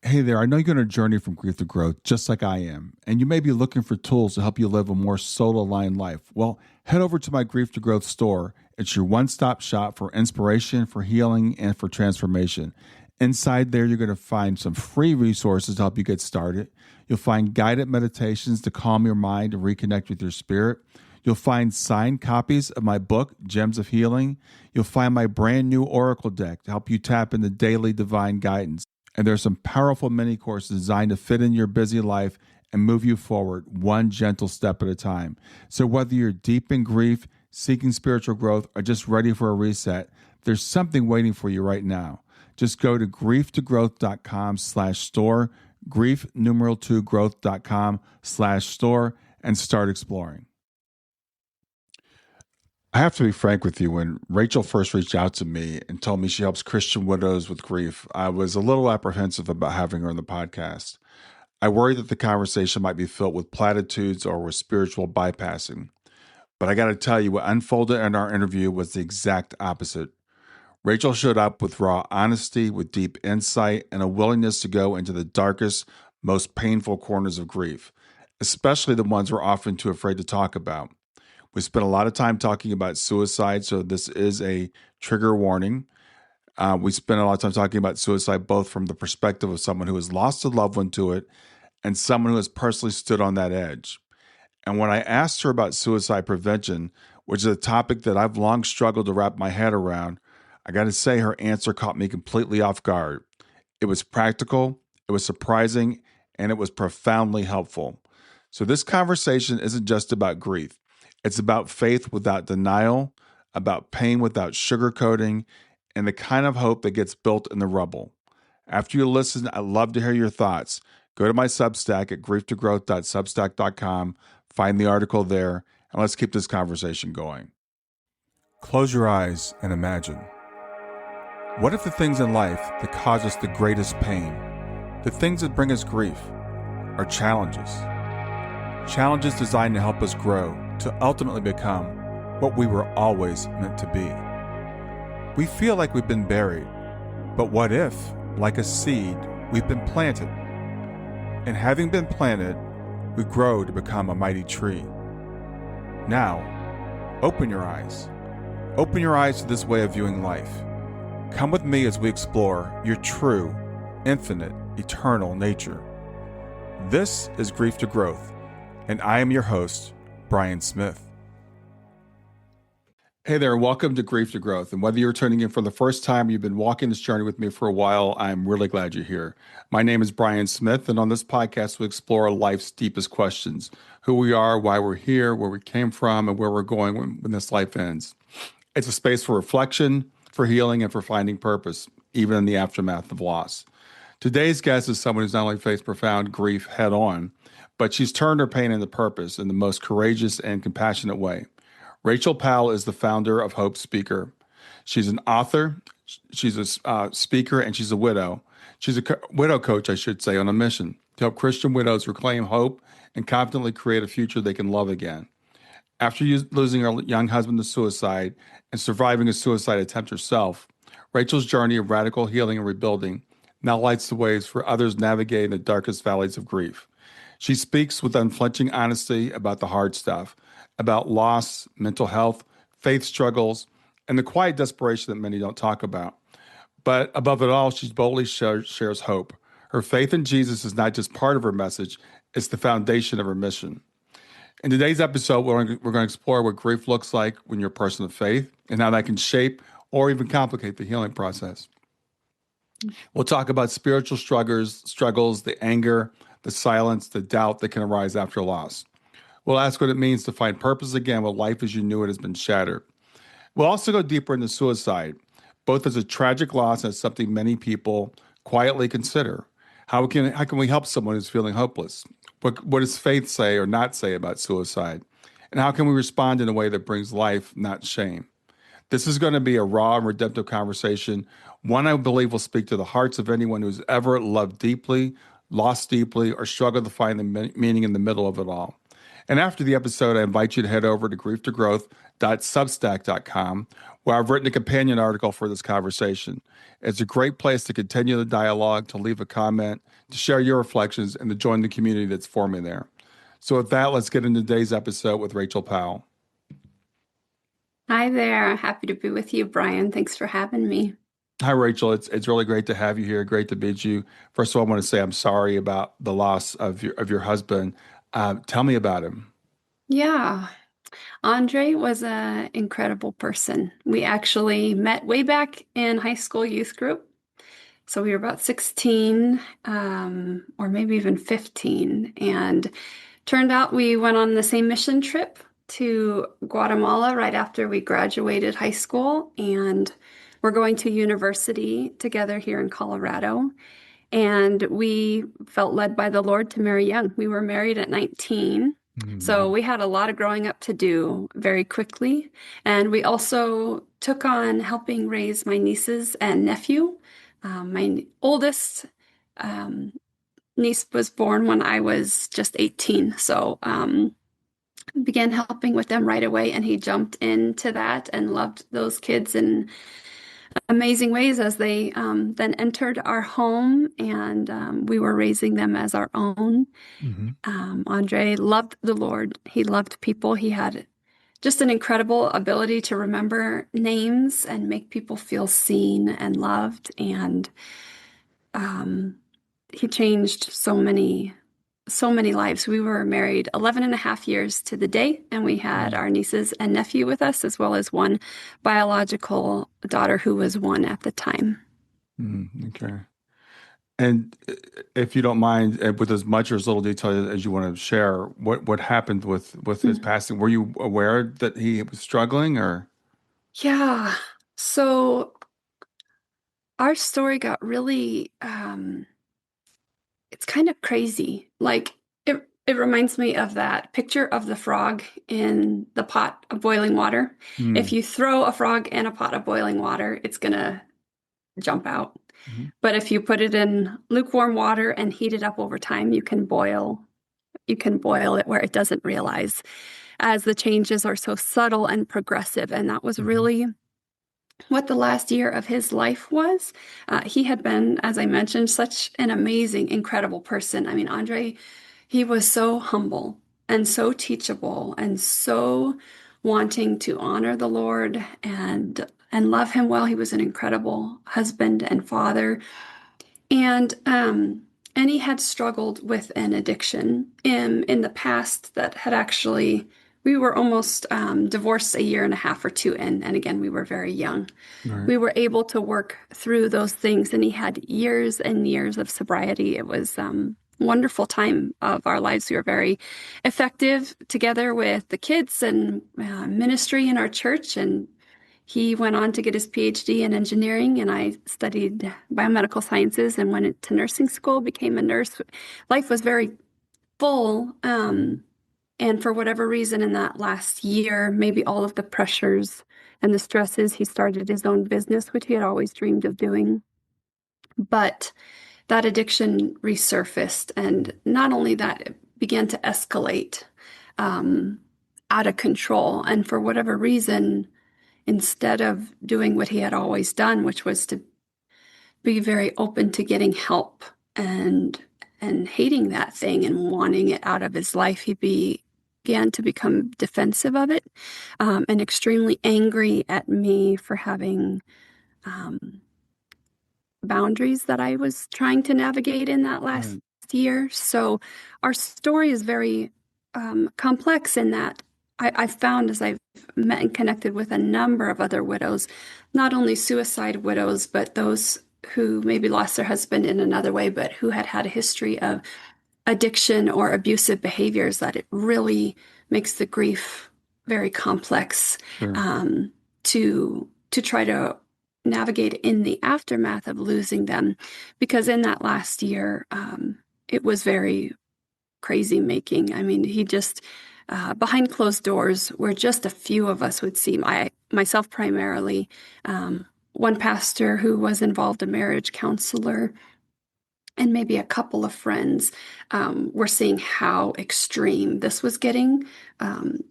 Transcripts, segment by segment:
Hey there, I know you're on a journey from grief to growth, just like I am, and you may be looking for tools to help you live a more soul-aligned life. Well, head over to my Grief to Growth store. It's your one-stop shop for inspiration, for healing, and for transformation. Inside there, you're going to find some free resources to help you get started. You'll find guided meditations to calm your mind and reconnect with your spirit. You'll find signed copies of my book, Gems of Healing. You'll find my brand new Oracle deck to help you tap into daily divine guidance. And there's some powerful mini courses designed to fit in your busy life and move you forward one gentle step at a time. So whether you're deep in grief, seeking spiritual growth, or just ready for a reset, there's something waiting for you right now. Just go to grieftogrowth.com/store, grief2growth.com/store, and start exploring. I have to be frank with you. When Rachel first reached out to me and told me she helps Christian widows with grief, I was a little apprehensive about having her on the podcast. I worried that the conversation might be filled with platitudes or with spiritual bypassing. But I got to tell you, what unfolded in our interview was the exact opposite. Rachel showed up with raw honesty, with deep insight, and a willingness to go into the darkest, most painful corners of grief, especially the ones we're often too afraid to talk about. We spent a lot of time talking about suicide, so this is a trigger warning. We spent a lot of time talking about suicide, both from the perspective of someone who has lost a loved one to it and someone who has personally stood on that edge. And when I asked her about suicide prevention, which is a topic that I've long struggled to wrap my head around, I got to say her answer caught me completely off guard. It was practical, it was surprising, and it was profoundly helpful. So this conversation isn't just about grief. It's about faith without denial, about pain without sugarcoating, and the kind of hope that gets built in the rubble. After you listen, I'd love to hear your thoughts. Go to my Substack at grieftogrowth.substack.com, find the article there, and let's keep this conversation going. Close your eyes and imagine. What if the things in life that cause us the greatest pain, the things that bring us grief, are challenges? Challenges designed to help us grow, to ultimately become what we were always meant to be. We feel like we've been buried, but what if, like a seed, we've been planted? And having been planted, we grow to become a mighty tree. Now, open your eyes. Open your eyes to this way of viewing life. Come with me as we explore your true, infinite, eternal nature. This is Grief to Growth, and I am your host, Brian Smith. Hey there, welcome to Grief to Growth. And whether you're tuning in for the first time or you've been walking this journey with me for a while, I'm really glad you're here. My name is Brian Smith, and on this podcast, we explore life's deepest questions: who we are, why we're here, where we came from, and where we're going when this life ends. It's a space for reflection, for healing, and for finding purpose, even in the aftermath of loss. Today's guest is someone who's not only faced profound grief head on, but she's turned her pain into purpose in the most courageous and compassionate way. Rachel Powell is the founder of Hope Speaker. She's an author, she's a speaker, and she's a widow. She's a widow coach, I should say, on a mission to help Christian widows reclaim hope and confidently create a future they can love again. After losing her young husband to suicide and surviving a suicide attempt herself, Rachel's journey of radical healing and rebuilding now lights the ways for others navigating the darkest valleys of grief. She speaks with unflinching honesty about the hard stuff, about loss, mental health, faith struggles, and the quiet desperation that many don't talk about. But above it all, she boldly shares hope. Her faith in Jesus is not just part of her message, it's the foundation of her mission. In today's episode, we're going to explore what grief looks like when you're a person of faith and how that can shape or even complicate the healing process. We'll talk about spiritual struggles, the anger, the silence, the doubt that can arise after loss. We'll ask what it means to find purpose again when life as you knew it has been shattered. We'll also go deeper into suicide, both as a tragic loss and as something many people quietly consider. How can we help someone who's feeling hopeless? What does faith say or not say about suicide? And how can we respond in a way that brings life, not shame? This is going to be a raw and redemptive conversation, one I believe will speak to the hearts of anyone who's ever loved deeply, lost deeply, or struggled to find the meaning in the middle of it all. And after the episode, I invite you to head over to www.substack.com, where I've written a companion article for this conversation. It's a great place to continue the dialogue, to leave a comment, to share your reflections, and to join the community that's forming there. So, with that, let's get into today's episode with Rachel Powell. Hi there. Happy to be with you, Brian. Thanks for having me. Hi, Rachel. It's really great to have you here. Great to meet you. First of all, I want to say I'm sorry about the loss of your husband. Tell me about him. Yeah, Andre was an incredible person. We actually met way back in high school youth group. So we were about 16, or maybe even 15. And turned out we went on the same mission trip to Guatemala right after we graduated high school. And we're going to university together here in Colorado. And we felt led by the Lord to marry young. We were married at 19. So Wow. we had a lot of growing up to do very quickly. And we also took on helping raise my nieces and nephew. My oldest um, niece was born when I was just 18. So began helping with them right away. And he jumped into that and loved those kids in amazing ways as they then entered our home, and we were raising them as our own. Hmm. Andre loved the Lord. He loved people. He had just an incredible ability to remember names and make people feel seen and loved. And um, he changed so many lives. We were married 11 and a half years to the day, and we had Wow. our nieces and nephew with us, as well as one biological daughter who was one at the time. Okay. And if you don't mind, with as much or as little detail as you want to share, what happened with his Mm. passing? Were you aware that he was struggling, or? Yeah. So our story got really, it's kind of crazy. Like it reminds me of that picture of the frog in the pot of boiling water. If Mm. you throw a frog in a pot of boiling water, it's gonna jump out. Mhm. But if you put it in lukewarm water and heat it up over time, you can boil it where it doesn't realize, as the changes are so subtle and progressive. And that was Mhm. really what the last year of his life was. He had been, as I mentioned, such an amazing, incredible person. I mean, Andre, he was so humble and so teachable and so wanting to honor the Lord and love him well. He was an incredible husband and father. And he had struggled with an addiction in the past that had actually, we were almost divorced a year and a half or two in, and again, we were very young. Right. We were able to work through those things, and he had years and years of sobriety. It was wonderful time of our lives. We were very effective together with the kids and ministry in our church, and he went on to get his PhD in engineering, and I studied biomedical sciences and went into nursing school, became a nurse. Life was very full. Mhm. And for whatever reason, in that last year, maybe all of the pressures and the stresses, he started his own business, which he had always dreamed of doing. But that addiction resurfaced. And not only that, it began to escalate um, out of control. And for whatever reason, instead of doing what he had always done, which was to be very open to getting help and hating that thing and wanting it out of his life, he began to become defensive of it, and extremely angry at me for having um, boundaries that I was trying to navigate in that last Right. year. So our story is very complex in that I've found, as I've met and connected with a number of other widows, not only suicide widows, but those who maybe lost their husband in another way, but who had had a history of addiction or abusive behaviors, that it really makes the grief very complex Sure. to try to navigate in the aftermath of losing them. Because in that last year, it was very crazy making. I mean, he just behind closed doors, where just a few of us would see, myself primarily, one pastor who was involved, a marriage counselor, and maybe a couple of friends were seeing how extreme this was getting.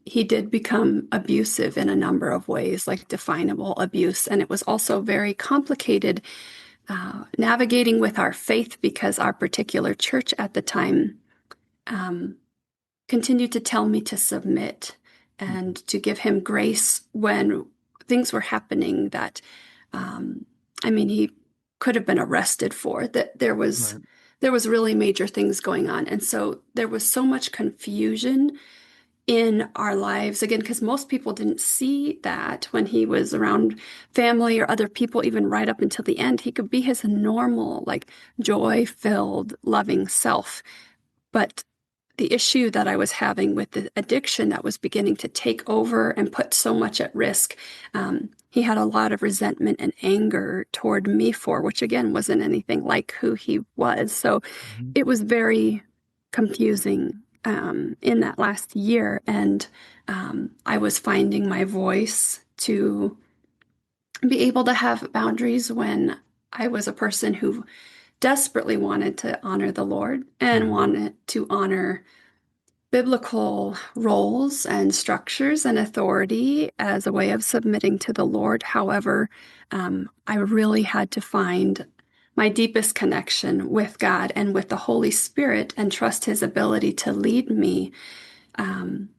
He did become abusive in a number of ways, like definable abuse. And it was also very complicated navigating with our faith because our particular church at the time um, continued to tell me to submit Mhm. and to give him grace when things were happening that, um, I mean, he could have been arrested for. That Right. there was really major things going on, and so there was so much confusion in our lives again because most people didn't see that when he was around family or other people, even right up until the end, he could be his normal, like joy-filled, loving self. But the issue that I was having with the addiction that was beginning to take over and put so much at risk, he had a lot of resentment and anger toward me for, which again wasn't anything like who he was. So Mhm. it was very confusing in that last year. And I was finding my voice to be able to have boundaries when I was a person who desperately wanted to honor the Lord and Mhm. wanted to honor biblical roles and structures and authority as a way of submitting to the Lord. However, I really had to find my deepest connection with God and with the Holy Spirit and trust His ability to lead me um,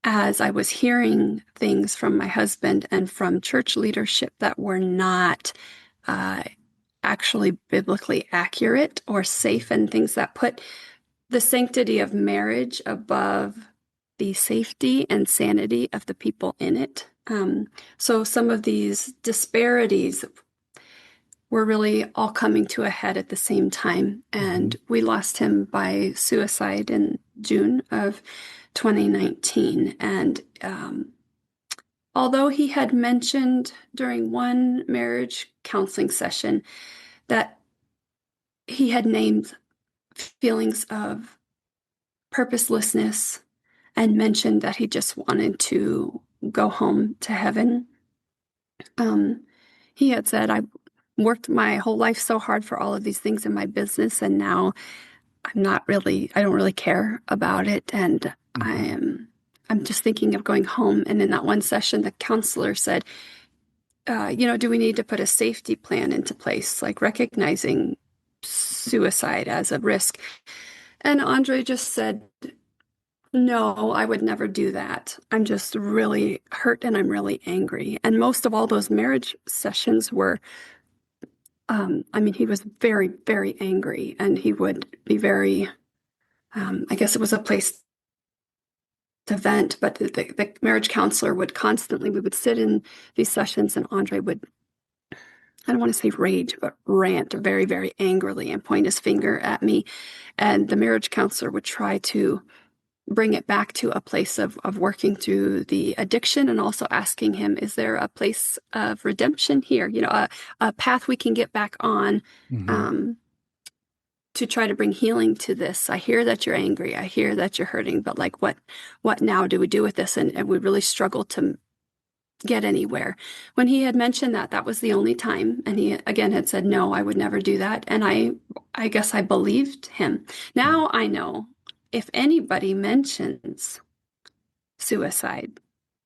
as I was hearing things from my husband and from church leadership that were not uh, actually biblically accurate or safe, and things that put the sanctity of marriage above the safety and sanity of the people in it. So some of these disparities were really all coming to a head at the same time. And Mhm. we lost him by suicide in June of 2019. And although he had mentioned during one marriage counseling session that he had named feelings of purposelessness and mentioned that he just wanted to go home to heaven. Um, he had said, I worked my whole life so hard for all of these things in my business, and now I don't really care about it. And Mhm. I'm just thinking of going home. And in that one session, the counselor said, do we need to put a safety plan into place, like recognizing suicide as a risk? And Andre just said, no, I would never do that. I'm just really hurt and I'm really angry. And most of all those marriage sessions were, I mean, he was very, very angry and he would be very, I guess it was a place to vent, but the marriage counselor would constantly, we would sit in these sessions and Andre would, I don't want to say rage, but rant very, very angrily and point his finger at me. And the marriage counselor would try to bring it back to a place of working through the addiction and also asking him, is there a place of redemption here? A path we can get back on Mhm. um, to try to bring healing to this. I hear that you're angry. I hear that you're hurting, but like what now do we do with this? And we really struggled to get anywhere. When he had mentioned that, that was the only time. And he again had said, no, I would never do that. And I guess I believed him. Right. Now I know if anybody mentions suicide,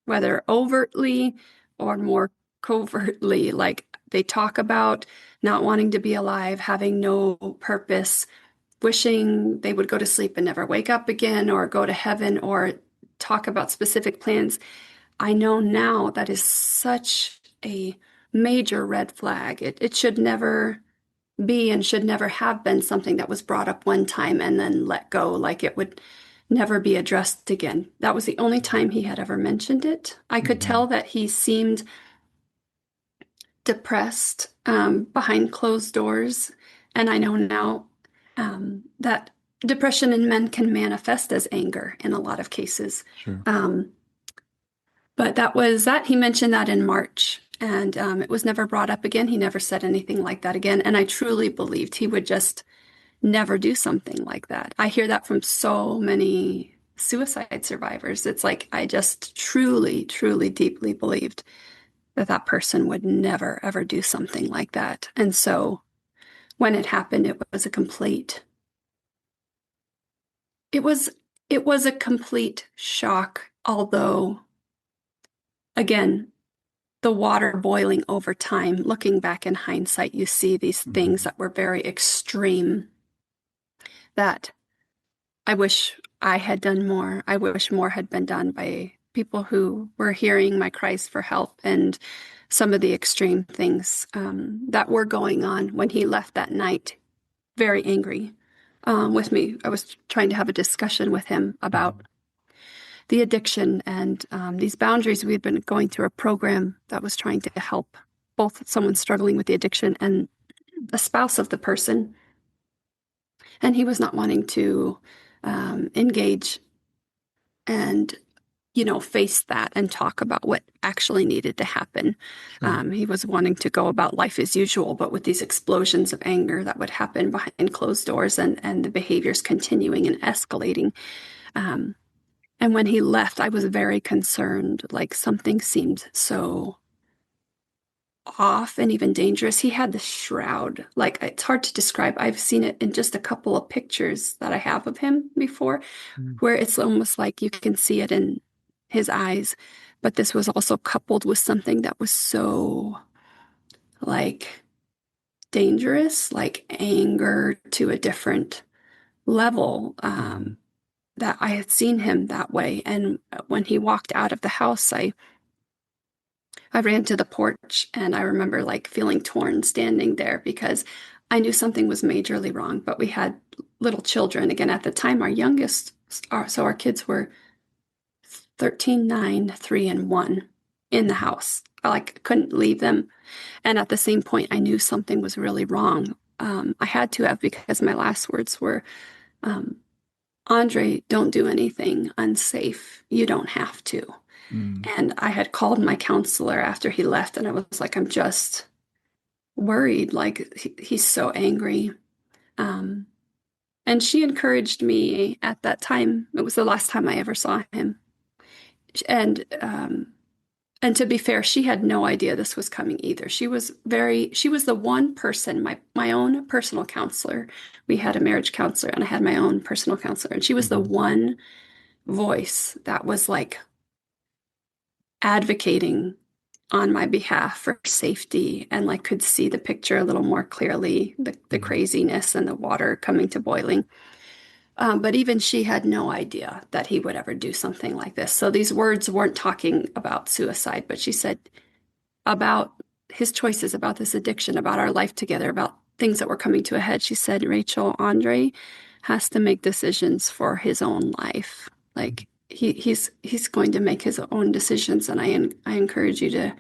whether overtly or more covertly. Like they talk about not wanting to be alive, having no purpose, wishing they would go to sleep and never wake up again, or go to heaven, or talk about specific plans. I know now that is such a major red flag. It should never be and should never have been something that was brought up one time and then let go, like it would never be addressed again. That was the only time he had ever mentioned it. I could tell Mhm. that he seemed depressed behind closed doors. And I know now that depression in men can manifest as anger in a lot of cases. Sure. Um, but that was that. He mentioned that in March. And it was never brought up again. He never said anything like that again. And I truly believed he would just never do something like that. I hear that from so many suicide survivors. It's like I just truly, truly, deeply believed that that person would never, ever do something like that. And so when it happened, it was it was a complete shock, although again, the water boiling over time, looking back in hindsight, you see these things Mhm. that were very extreme that I wish I had done more. I wish more had been done by people who were hearing my cries for help and some of the extreme things that were going on when he left that night, very angry with me. I was trying to have a discussion with him about Mhm. the addiction and these boundaries. We had been going through a program that was trying to help both someone struggling with the addiction and a spouse of the person. And he was not wanting to engage and, face that and talk about what actually needed to happen. Sure. He was wanting to go about life as usual, but with these explosions of anger that would happen behind closed doors and the behaviors continuing and escalating. Um, and when he left, I was very concerned. Like something seemed so off and even dangerous. He had the shroud. Like it's hard to describe. I've seen it in just a couple of pictures that I have of him before, Mm. where it's almost like you can see it in his eyes. But this was also coupled with something that was so like dangerous, like anger to a different level. Mhm. That I had seen him that way. And when he walked out of the house, I ran to the porch and I remember like feeling torn standing there because I knew something was majorly wrong. But we had little children. Again, at the time, our youngest, so our kids were 13, 9, 3, and 1 in the Mhm. house. I like couldn't leave them. And at the same point, I knew something was really wrong. I had to have because my last words were, um, André, don't do anything unsafe. You don't have to. Mm. And I had called my counselor after he left, and I was like, I'm just worried. Like, he's so angry. Um, and she encouraged me at that time. It was the last time I ever saw him. And and to be fair, she had no idea this was coming either. She was the one person, my own personal counselor. We had a marriage counselor, and I had my own personal counselor, and she was the Mhm. one voice that was like advocating on my behalf for safety and like could see the picture a little more clearly, the Mhm. craziness and the water coming to boiling. But even she had no idea that he would ever do something like this. So these words weren't talking about suicide, but she said about his choices, about this addiction, about our life together, about things that were coming to a head. She said, Rachel, Andre has to make decisions for his own life. Mhm. Like he's going to make his own decisions, and I encourage you to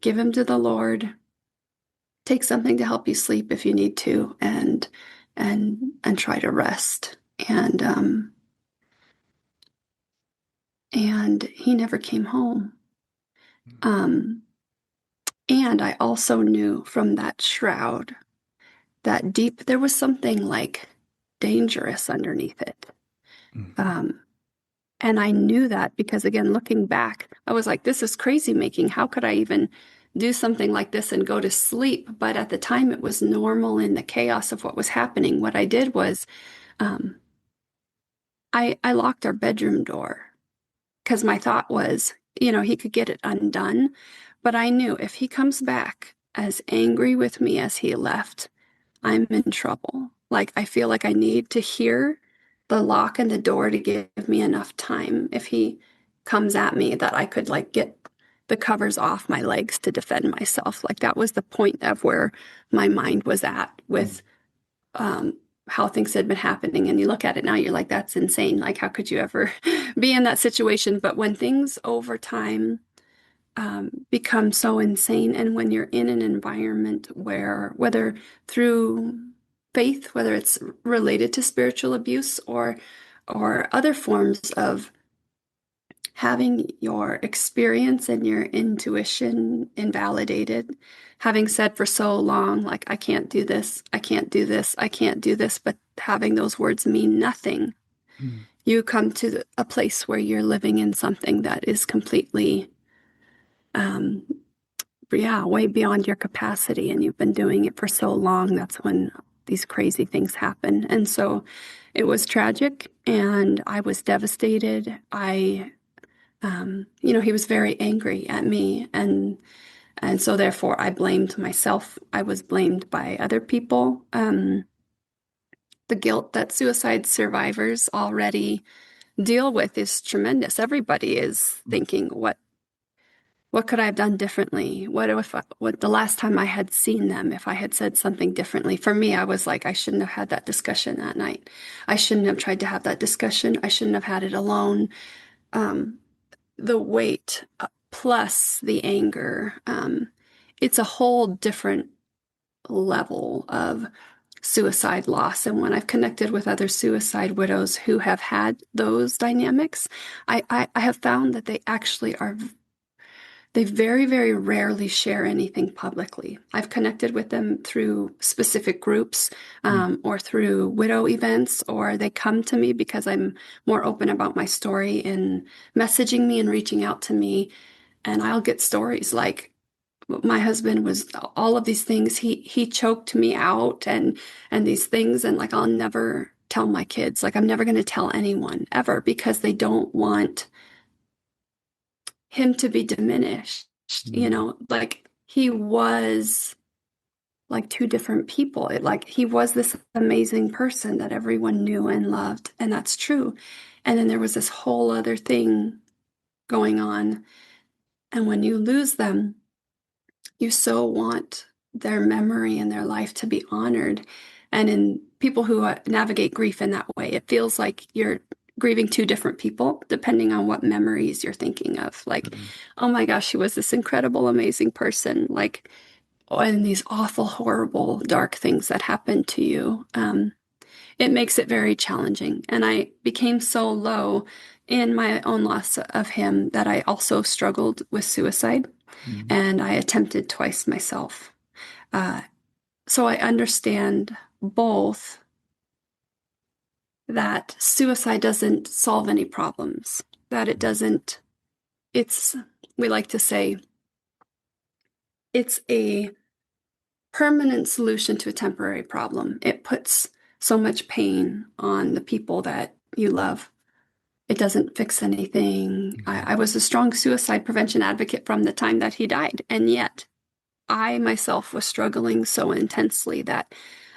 give him to the Lord. Take something to help you sleep if you need to, and try to rest. And he never came home. Um, and I also knew from that shroud that deep there was something like dangerous underneath it. Mhm. Um, and I knew that because again, looking back, I was like, this is crazy making. How could I even do something like this and go to sleep? But at the time, it was normal in the chaos of what was happening. What I did was um, I locked our bedroom door because my thought was, he could get it undone. But I knew if he comes back as angry with me as he left, I'm in trouble. Like, I feel like I need to hear the lock and the door to give me enough time if he comes at me that I could, like, get the covers off my legs to defend myself. Like, that was the point of where my mind was at Mhm. with um, how things had been happening. And you look at it now, you're like, that's insane. Like, how could you ever be in that situation? But when things over time become so insane. And when you're in an environment where, whether through faith, whether it's related to spiritual abuse or other forms of having your experience and your intuition invalidated, having said for so long, like, I can't do this, I can't do this, I can't do this, but having those words mean nothing. Mhm. You come to a place where you're living in something that is completely um, yeah, way beyond your capacity and you've been doing it for so long, that's when these crazy things happen. And so it was tragic and I was devastated. He was very angry at me and so therefore I blamed myself. I was blamed by other people. The guilt that suicide survivors already deal with is tremendous. Everybody is thinking, what could I have done differently? What the last time I had seen them, if I had said something differently? For me, I was like, I shouldn't have had that discussion that night. I shouldn't have tried to have that discussion. I shouldn't have had it alone. Um, the weight plus the anger, it's a whole different level of suicide loss. And when I've connected with other suicide widows who have had those dynamics, I have found that they very, very rarely share anything publicly. I've connected with them through specific groups or through widow events, or they come to me because I'm more open about my story and messaging me and reaching out to me. And I'll get stories like, my husband was all of these things. He choked me out and these things. And like, I'll never tell my kids, like, I'm never going to tell anyone ever because they don't want him to be diminished. Like he was like two different people. Like he was this amazing person that everyone knew and loved. And that's true. And then there was this whole other thing going on. And when you lose them, you so want their memory and their life to be honored. And in people who navigate grief in that way, it feels like you're grieving two different people, depending on what memories you're thinking of. Like, oh my gosh, she was this incredible, amazing person. Like, and these awful, horrible, dark things that happened to you. It makes it very challenging. And I became so low in my own loss of him that I also struggled with suicide and I attempted twice myself. Uh, so I understand both that suicide doesn't solve any problems, that it doesn't, it's, we like to say, it's a permanent solution to a temporary problem. It puts so much pain on the people that you love. It doesn't fix anything. I was a strong suicide prevention advocate from the time that he died, and yet I myself was struggling so intensely that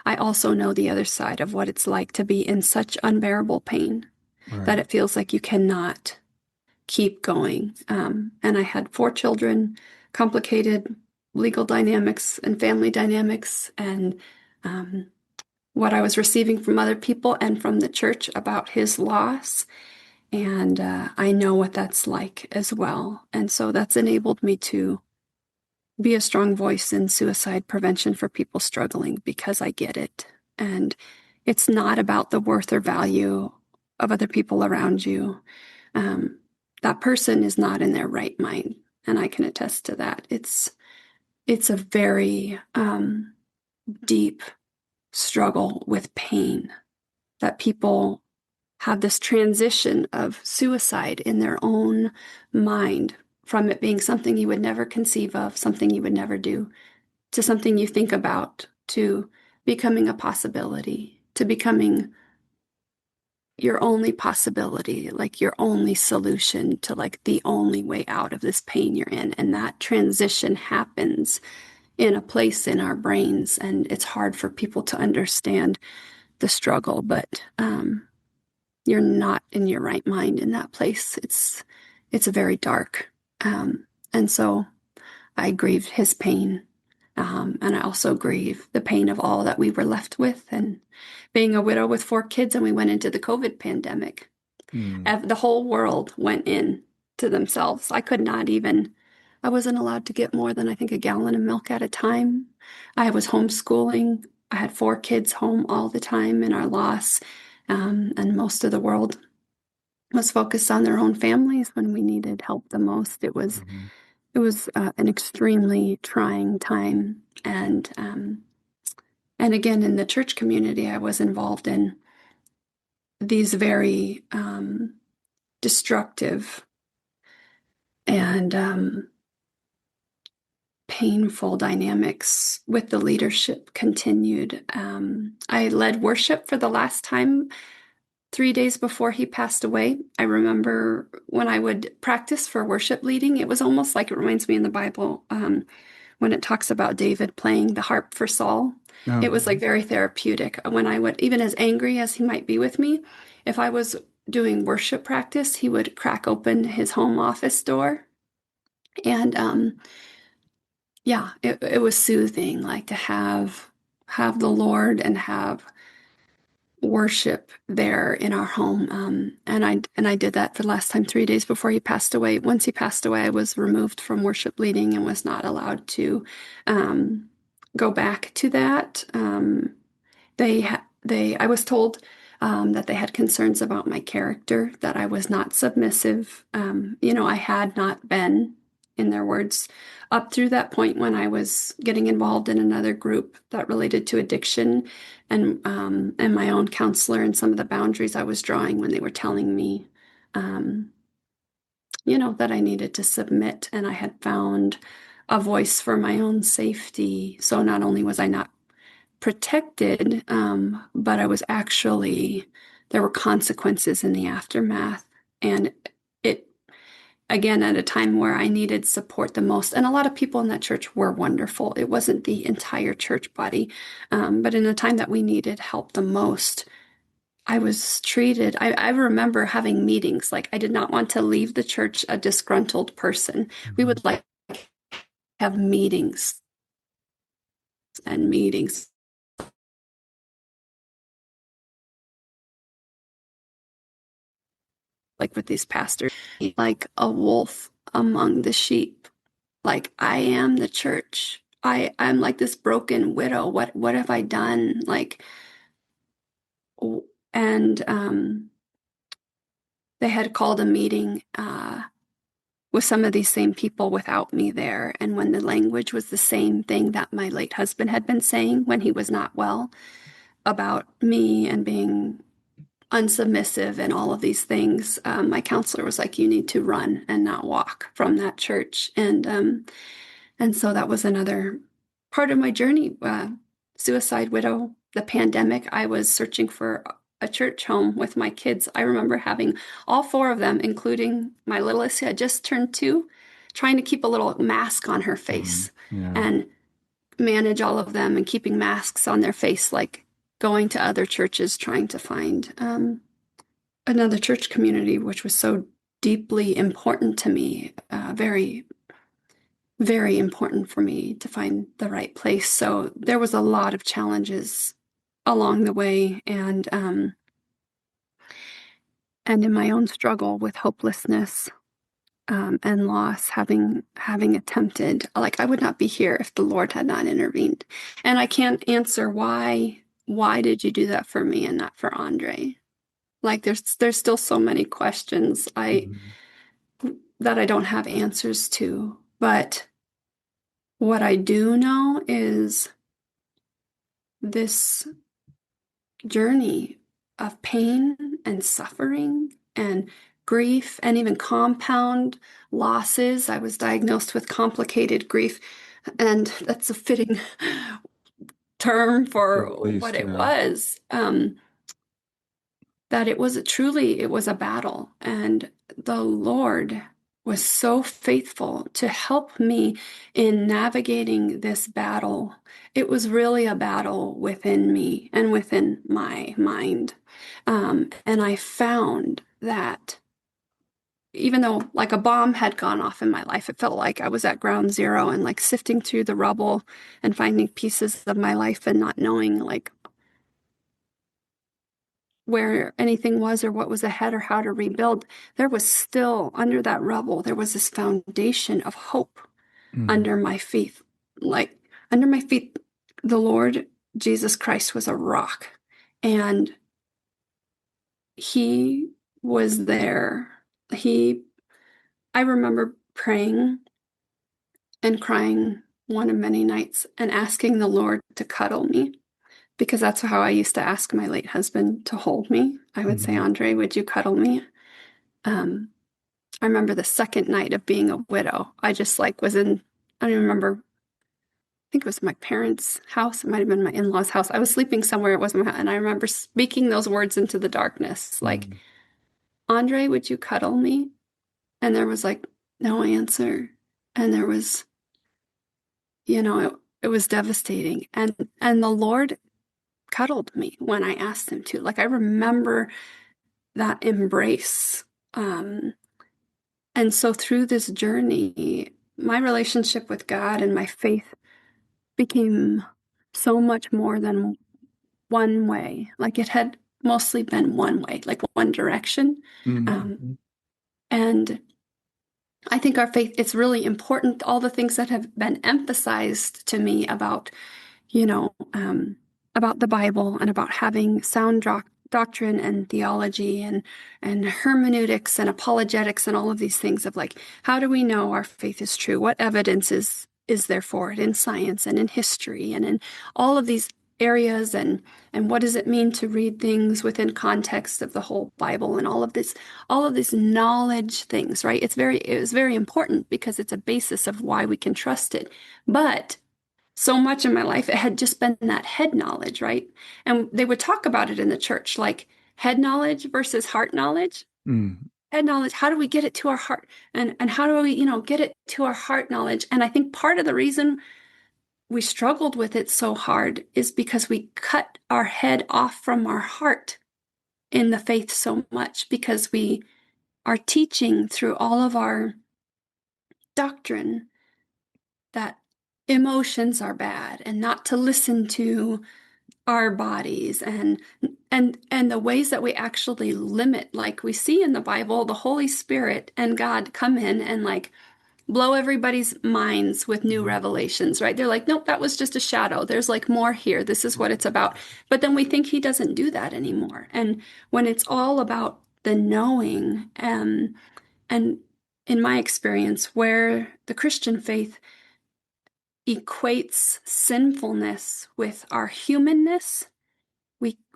I also know the other side of what it's like to be in such unbearable pain that it feels like you cannot keep going. And I had 4 children, complicated legal dynamics and family dynamics, and what I was receiving from other people and from the church about his loss. And I know what that's like as well. And so that's enabled me to be a strong voice in suicide prevention for people struggling because I get it. And it's not about the worth or value of other people around you. That person is not in their right mind, and I can attest to that. It's a very deep struggle with pain that people have this transition of suicide in their own mind from it being something you would never conceive of, something you would never do, to something you think about, to becoming a possibility, to becoming your only possibility, like your only solution to like the only way out of this pain you're in. And that transition happens in a place in our brains, and it's hard for people to understand the struggle, but you're not in your right mind in that place. It's very dark. And so I grieve his pain. And I also grieve the pain of all that we were left with. And being a widow with 4 kids, and we went into the COVID pandemic. The whole world went in to themselves. I wasn't allowed to get more than I think a gallon of milk at a time. I was homeschooling. I had 4 kids home all the time in our loss. And most of the world was focused on their own families when we needed help the most. It was an extremely trying time, and again in the church community, I was involved in these very destructive and painful dynamics with the leadership continued. I led worship for the last time 3 days before he passed away. I remember when I would practice for worship leading, it was almost like, it reminds me in the Bible, when it talks about David playing the harp for Saul. Oh, It was like very therapeutic. When I would, even as angry as he might be with me, if I was doing worship practice, he would crack open his home office door. And yeah, it was soothing, like to have the Lord and have worship there in our home. And I did that for the last time 3 days before he passed away. Once he passed away, I was removed from worship leading and was not allowed to go back to that. I was told that they had concerns about my character, that I was not submissive. I had not been, in their words, up through that point when I was getting involved in another group that related to addiction, and my own counselor, and some of the boundaries I was drawing when they were telling me, that I needed to submit, and I had found a voice for my own safety. So not only was I not protected, but I was actually, there were consequences in the aftermath. And it, again, at a time where I needed support the most. And a lot of people in that church were wonderful. It wasn't the entire church body. But in the time that we needed help the most, I was treated, I remember having meetings. Like, I did not want to leave the church a disgruntled person. We would like have meetings and meetings, like with these pastors, like a wolf among the sheep. Like, I am the church. I'm like this broken widow. What have I done? Like, and they had called a meeting with some of these same people without me there. And when the language was the same thing that my late husband had been saying when he was not well, about me and being unsubmissive and all of these things, my counselor was like, "You need to run and not walk from that church." And so that was another part of my journey. Suicide, widow, the pandemic. I was searching for a church home with my kids. I remember having all four of them, including my littlest, who had just turned 2, trying to keep a little mask on her face yeah. and manage all of them, and keeping masks on their face, like going to other churches, trying to find another church community, which was so deeply important to me, very, very important for me to find the right place. So there was a lot of challenges along the way, and in my own struggle with hopelessness, and loss, having attempted, like, I would not be here if the Lord had not intervened. And I can't answer why did you do that for me and not for André? Like, there's still so many questions that I don't have answers to. But what I do know is this journey of pain and suffering and grief, and even compound losses. I was diagnosed with complicated grief, and that's a fitting term for At what least, it yeah. was. That it was a battle, and the Lord was so faithful to help me in navigating this battle. It was really a battle within me and within my mind. And I found that even though, like, a bomb had gone off in my life, it felt like I was at ground zero, and like sifting through the rubble and finding pieces of my life and not knowing, like, where anything was or what was ahead or how to rebuild. There was still, under that rubble, there was this foundation of hope under my feet. Like, under my feet, the Lord Jesus Christ was a rock, and he was there. I remember praying and crying one of many nights and asking the Lord to cuddle me, because that's how I used to ask my late husband to hold me. I would say, "André, would you cuddle me?" I remember the second night of being a widow. I just, like, was in, I don't even remember think it was my parents' house. It might have been my in-laws' house. I was sleeping somewhere. It wasn't my house. And I remember speaking those words into the darkness, like, André, would you cuddle me? And there was like no answer. And there was, it was devastating. And the Lord cuddled me when I asked him to. Like I remember that embrace. And so through this journey, my relationship with God and my faith became so much more than one way. Like it had mostly been one way, like one direction. And I think our faith, it's really important. All the things that have been emphasized to me about, about the Bible and about having sound doctrine and theology and hermeneutics and apologetics and all of these things of like, how do we know our faith is true? What evidence is there for it in science and in history and in all of these areas and what does it mean to read things within context of the whole Bible and all of these knowledge things, right? It was very important because it's a basis of why we can trust it. But so much in my life, it had just been that head knowledge, right? And they would talk about it in the church, like head knowledge versus heart knowledge. Head knowledge, how do we get it to our heart? And how do we, get it to our heart knowledge? And I think part of the reason we struggled with it so hard is because we cut our head off from our heart in the faith so much because we are teaching through all of our doctrine that emotions are bad and not to listen to our bodies and the ways that we actually limit, like we see in the Bible, the Holy Spirit and God come in and like blow everybody's minds with new revelations, right? They're like, nope, that was just a shadow. There's like more here. This is what it's about. But then we think he doesn't do that anymore. And when it's all about the knowing, and in my experience, where the Christian faith equates sinfulness with our humanness,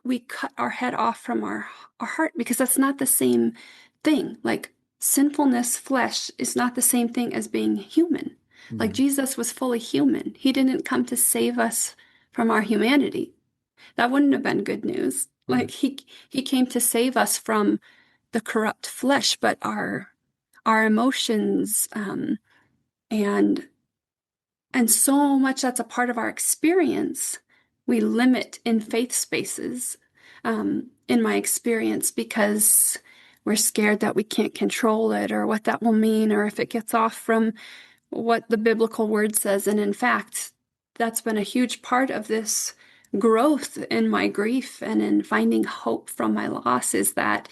we cut our head off from our heart because that's not the same thing. Like sinfulness, flesh is not the same thing as being human. Like Jesus was fully human. He didn't come to save us from our humanity. That wouldn't have been good news. Like he came to save us from the corrupt flesh, but our emotions, and so much that's a part of our experience, we limit in faith spaces, in my experience, because we're scared that we can't control it or what that will mean or if it gets off from what the biblical word says. And in fact, that's been a huge part of this growth in my grief and in finding hope from my loss is that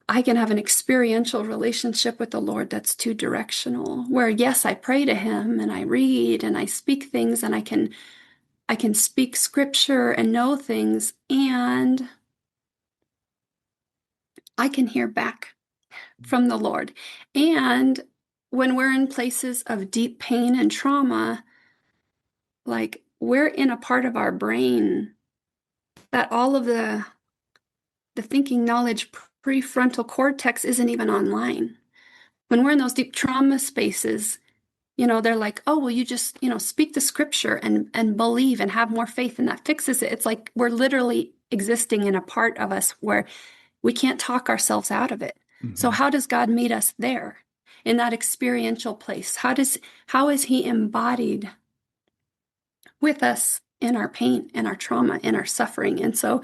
I can have an experiential relationship with the Lord that's two directional, where yes, I pray to him and I read and I speak things and I can speak scripture and know things and I can hear back from the Lord. And when we're in places of deep pain and trauma, like we're in a part of our brain that all of the thinking knowledge prefrontal cortex isn't even online. When we're in those deep trauma spaces, they're like, oh, well, you just, speak the scripture and believe and have more faith and that fixes it. It's like we're literally existing in a part of us where we can't talk ourselves out of it. So how does God meet us there in that experiential place? How is he embodied with us in our pain and our trauma and our suffering? And so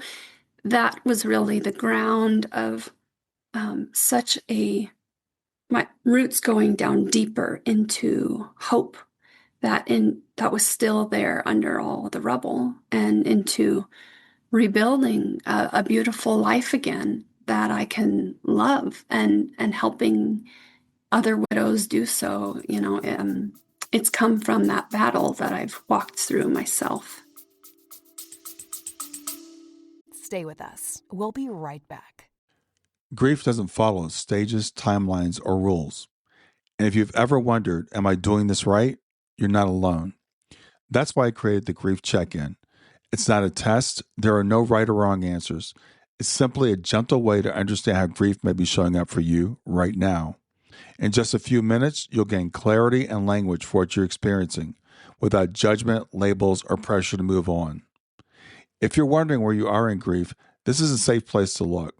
that was really the ground of my roots going down deeper into hope that was still there under all the rubble and into rebuilding a beautiful life again that I can love and helping other widows do so. It's come from that battle that I've walked through myself. Stay with us. We'll be right back. Grief doesn't follow stages, timelines, or rules. And if you've ever wondered, am I doing this right? You're not alone. That's why I created the Grief Check-In. It's not a test. There are no right or wrong answers. It's simply a gentle way to understand how grief may be showing up for you right now. In just a few minutes, you'll gain clarity and language for what you're experiencing, without judgment, labels, or pressure to move on. If you're wondering where you are in grief, this is a safe place to look.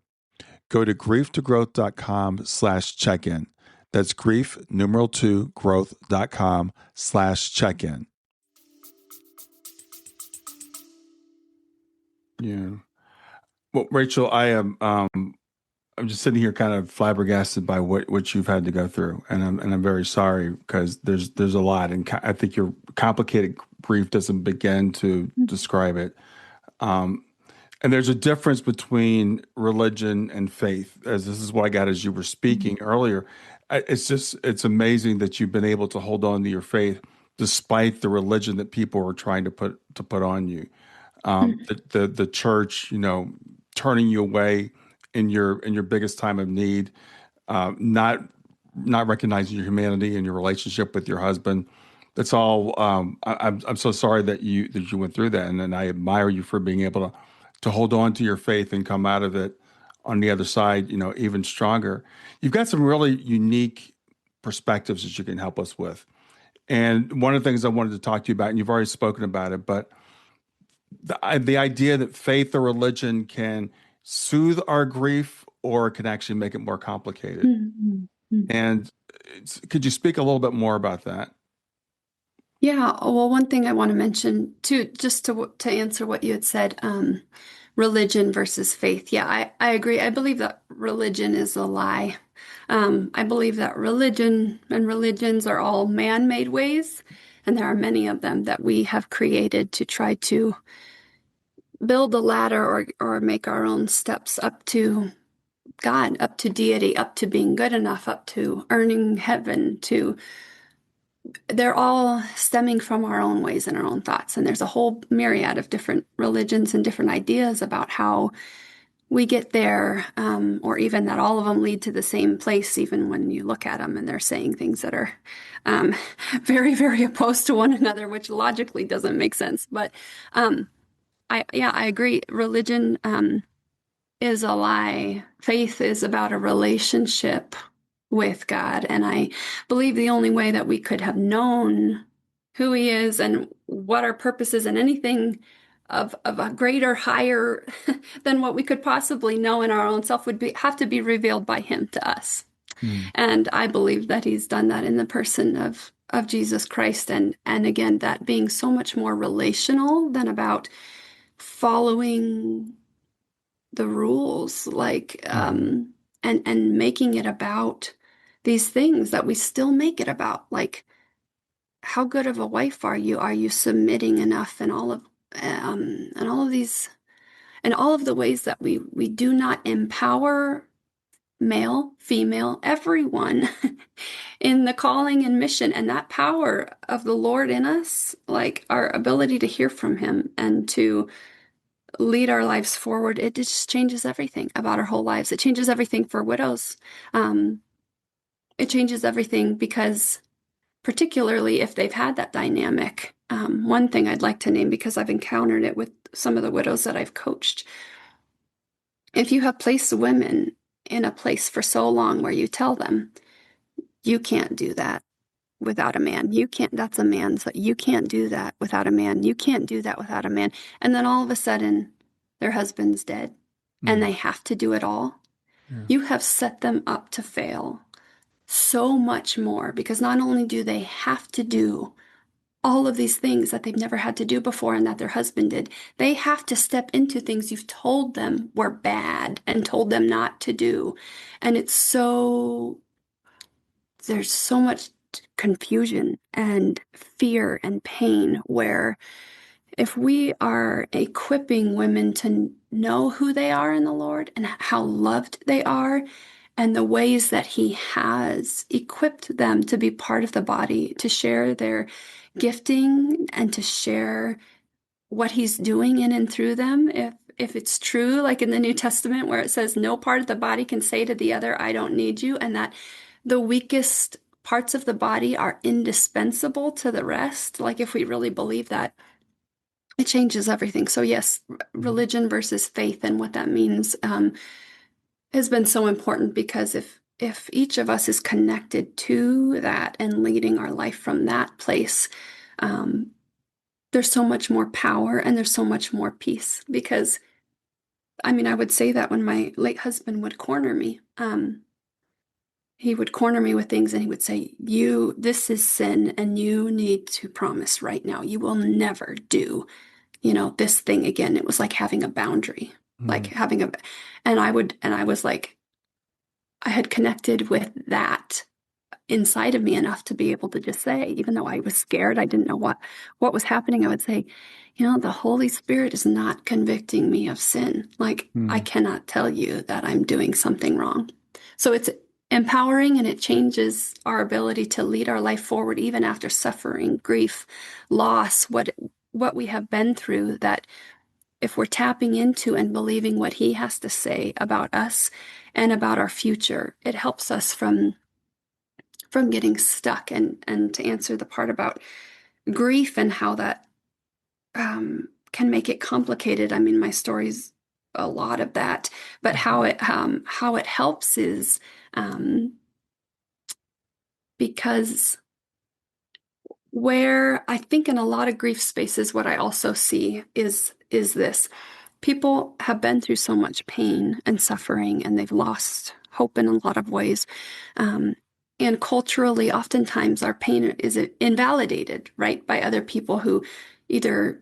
Go to grief2growth.com/check-in. That's grief, numeral 2, growth.com/check-in. Yeah. Well, Rachel, I'm just sitting here kind of flabbergasted by what you've had to go through, and I'm very sorry because there's a lot, and I think your complicated grief doesn't begin to describe it. And there's a difference between religion and faith, as this is what I got as you were speaking earlier. It's amazing that you've been able to hold on to your faith despite the religion that people are trying to put on you. The church, turning you away in your biggest time of need, not recognizing your humanity and your relationship with your husband. That's all. I'm so sorry that you went through that, and I admire you for being able to hold on to your faith and come out of it on the other side, even stronger. You've got some really unique perspectives that you can help us with. And one of the things I wanted to talk to you about, and you've already spoken about it, but the idea that faith or religion can soothe our grief or it can actually make it more complicated. And could you speak a little bit more about that? Yeah. Well, one thing I want to mention too, just to answer what you had said, religion versus faith. Yeah, I agree. I believe that religion is a lie. I believe that religion and religions are all man-made ways, and there are many of them that we have created to try to build a ladder or make our own steps up to God, up to deity, up to being good enough, up to earning heaven, they're all stemming from our own ways and our own thoughts. And there's a whole myriad of different religions and different ideas about how we get there, or even that all of them lead to the same place, even when you look at them and they're saying things that are very, very opposed to one another, which logically doesn't make sense. But I agree. Religion is a lie. Faith is about a relationship with God. And I believe the only way that we could have known who He is and what our purpose is and anything of a greater, higher than what we could possibly know in our own self would have to be revealed by Him to us. And I believe that He's done that in the person of Jesus Christ. And again, that being so much more relational than about following the rules, and making it about these things that we still make it about, like how good of a wife are you? Are you submitting enough? And all of these, and all of the ways that we do not empower male, female, everyone in the calling and mission and that power of the Lord in us, like our ability to hear from Him and to lead our lives forward. It just changes everything about our whole lives. It changes everything for widows. It changes everything because, particularly if they've had that dynamic, one thing I'd like to name, because I've encountered it with some of the widows that I've coached. If you have placed women in a place for so long where you tell them, you can't do that without a man. You can't, that's a man's, you can't do that without a man. You can't do that without a man. And then all of a sudden, their husband's dead and they have to do it all. Yeah. You have set them up to fail so much more, because not only do they have to do all of these things that they've never had to do before and that their husband did, they have to step into things you've told them were bad and told them not to do. And there's so much confusion and fear and pain, where if we are equipping women to know who they are in the Lord and how loved they are and the ways that He has equipped them to be part of the body, to share their gifting and to share what He's doing in and through them, if it's true, like in the New Testament where it says no part of the body can say to the other, I don't need you, and that the weakest parts of the body are indispensable to the rest, like if we really believe that, it changes everything. So yes, religion versus faith and what that means has been so important, because if each of us is connected to that and leading our life from that place, there's so much more power and there's so much more peace. Because, I mean, I would say that when my late husband would corner me, he would corner me with things and he would say, this is sin and you need to promise right now you will never do, this thing again. It was like having a boundary, like having and I was like, I had connected with that inside of me enough to be able to just say, even though I was scared, I didn't know what was happening, I would say, the Holy Spirit is not convicting me of sin. Like, I cannot tell you that I'm doing something wrong. So it's empowering, and it changes our ability to lead our life forward, even after suffering, grief, loss, what we have been through, that if we're tapping into and believing what he has to say about us and about our future, it helps us from getting stuck. And to answer the part about grief and how that can make it complicated. I mean, my story's a lot of that, but how it helps is because where I think in a lot of grief spaces, what I also see is this: people have been through so much pain and suffering, and they've lost hope in a lot of ways. And culturally, oftentimes our pain is invalidated, right, by other people who either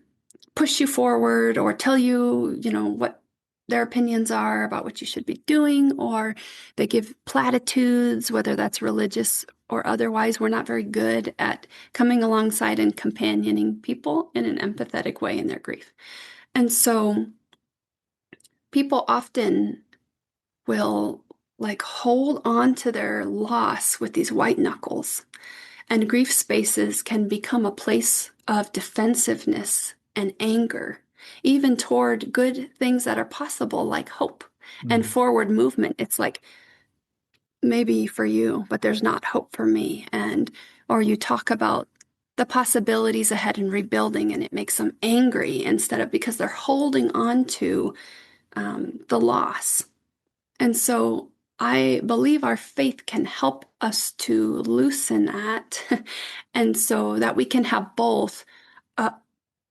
push you forward or tell you, what their opinions are about what you should be doing, or they give platitudes, whether that's religious or otherwise. We're not very good at coming alongside and companioning people in an empathetic way in their grief. And so people often will like hold on to their loss with these white knuckles. And grief spaces can become a place of defensiveness and anger, even toward good things that are possible, like hope and forward movement. It's like, maybe for you, but there's not hope for me. Or you talk about the possibilities ahead and rebuilding, and it makes them angry because they're holding on to the loss. And so I believe our faith can help us to loosen that, and so that we can have both.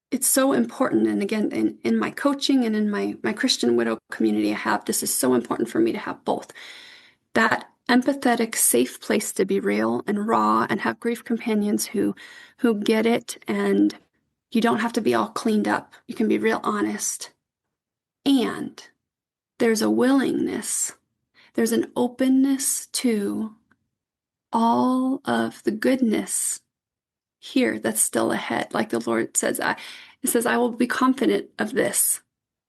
It's so important. And again, in my coaching and in my Christian widow community, this is so important for me to have both. That empathetic, safe place to be real and raw and have grief companions who get it, and you don't have to be all cleaned up. You can be real honest. And there's a willingness, there's an openness to all of the goodness here that's still ahead. Like the Lord says, it says, I will be confident of this.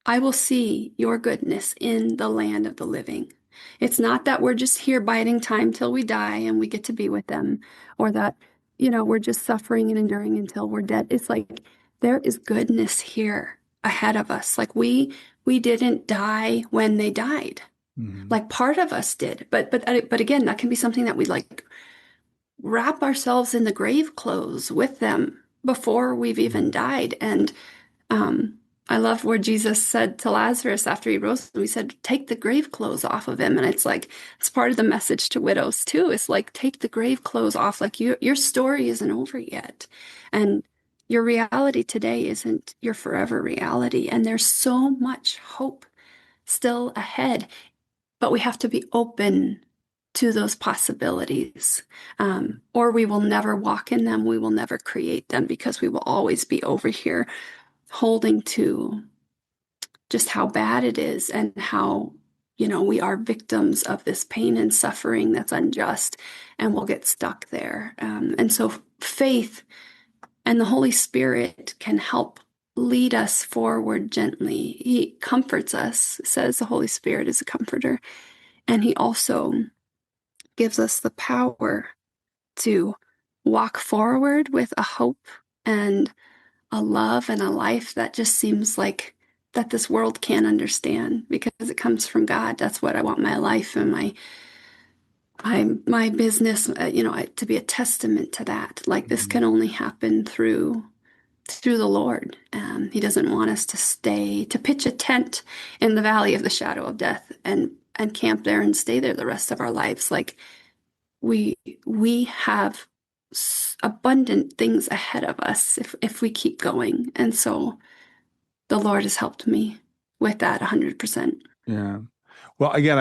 I will see your goodness in the land of the living. It's not that we're just here biding time till we die and we get to be with them, or that, we're just suffering and enduring until we're dead. It's like there is goodness here ahead of us. Like we didn't die when they died. Like part of us did, but again, that can be something that we like wrap ourselves in the grave clothes with them before we've even died. And I love where Jesus said to Lazarus after he rose, we said, take the grave clothes off of him. And it's like, it's part of the message to widows too. It's like, take the grave clothes off. Like your story isn't over yet. And your reality today isn't your forever reality. And there's so much hope still ahead, but we have to be open to those possibilities, or we will never walk in them. We will never create them, because we will always be over here holding to just how bad it is and how, we are victims of this pain and suffering that's unjust, and we'll get stuck there. And so faith and the Holy Spirit can help lead us forward gently. He comforts us, says the Holy Spirit is a comforter, and he also gives us the power to walk forward with a hope and a love and a life that just seems like that this world can't understand, because it comes from God. That's what I want my life and my business, to be a testament to that. Like this can only happen through the Lord. He doesn't want us to pitch a tent in the valley of the shadow of death and camp there and stay there the rest of our lives. Like we have abundant things ahead of us if we keep going. And so the Lord has helped me with that 100%. Yeah. Well, again,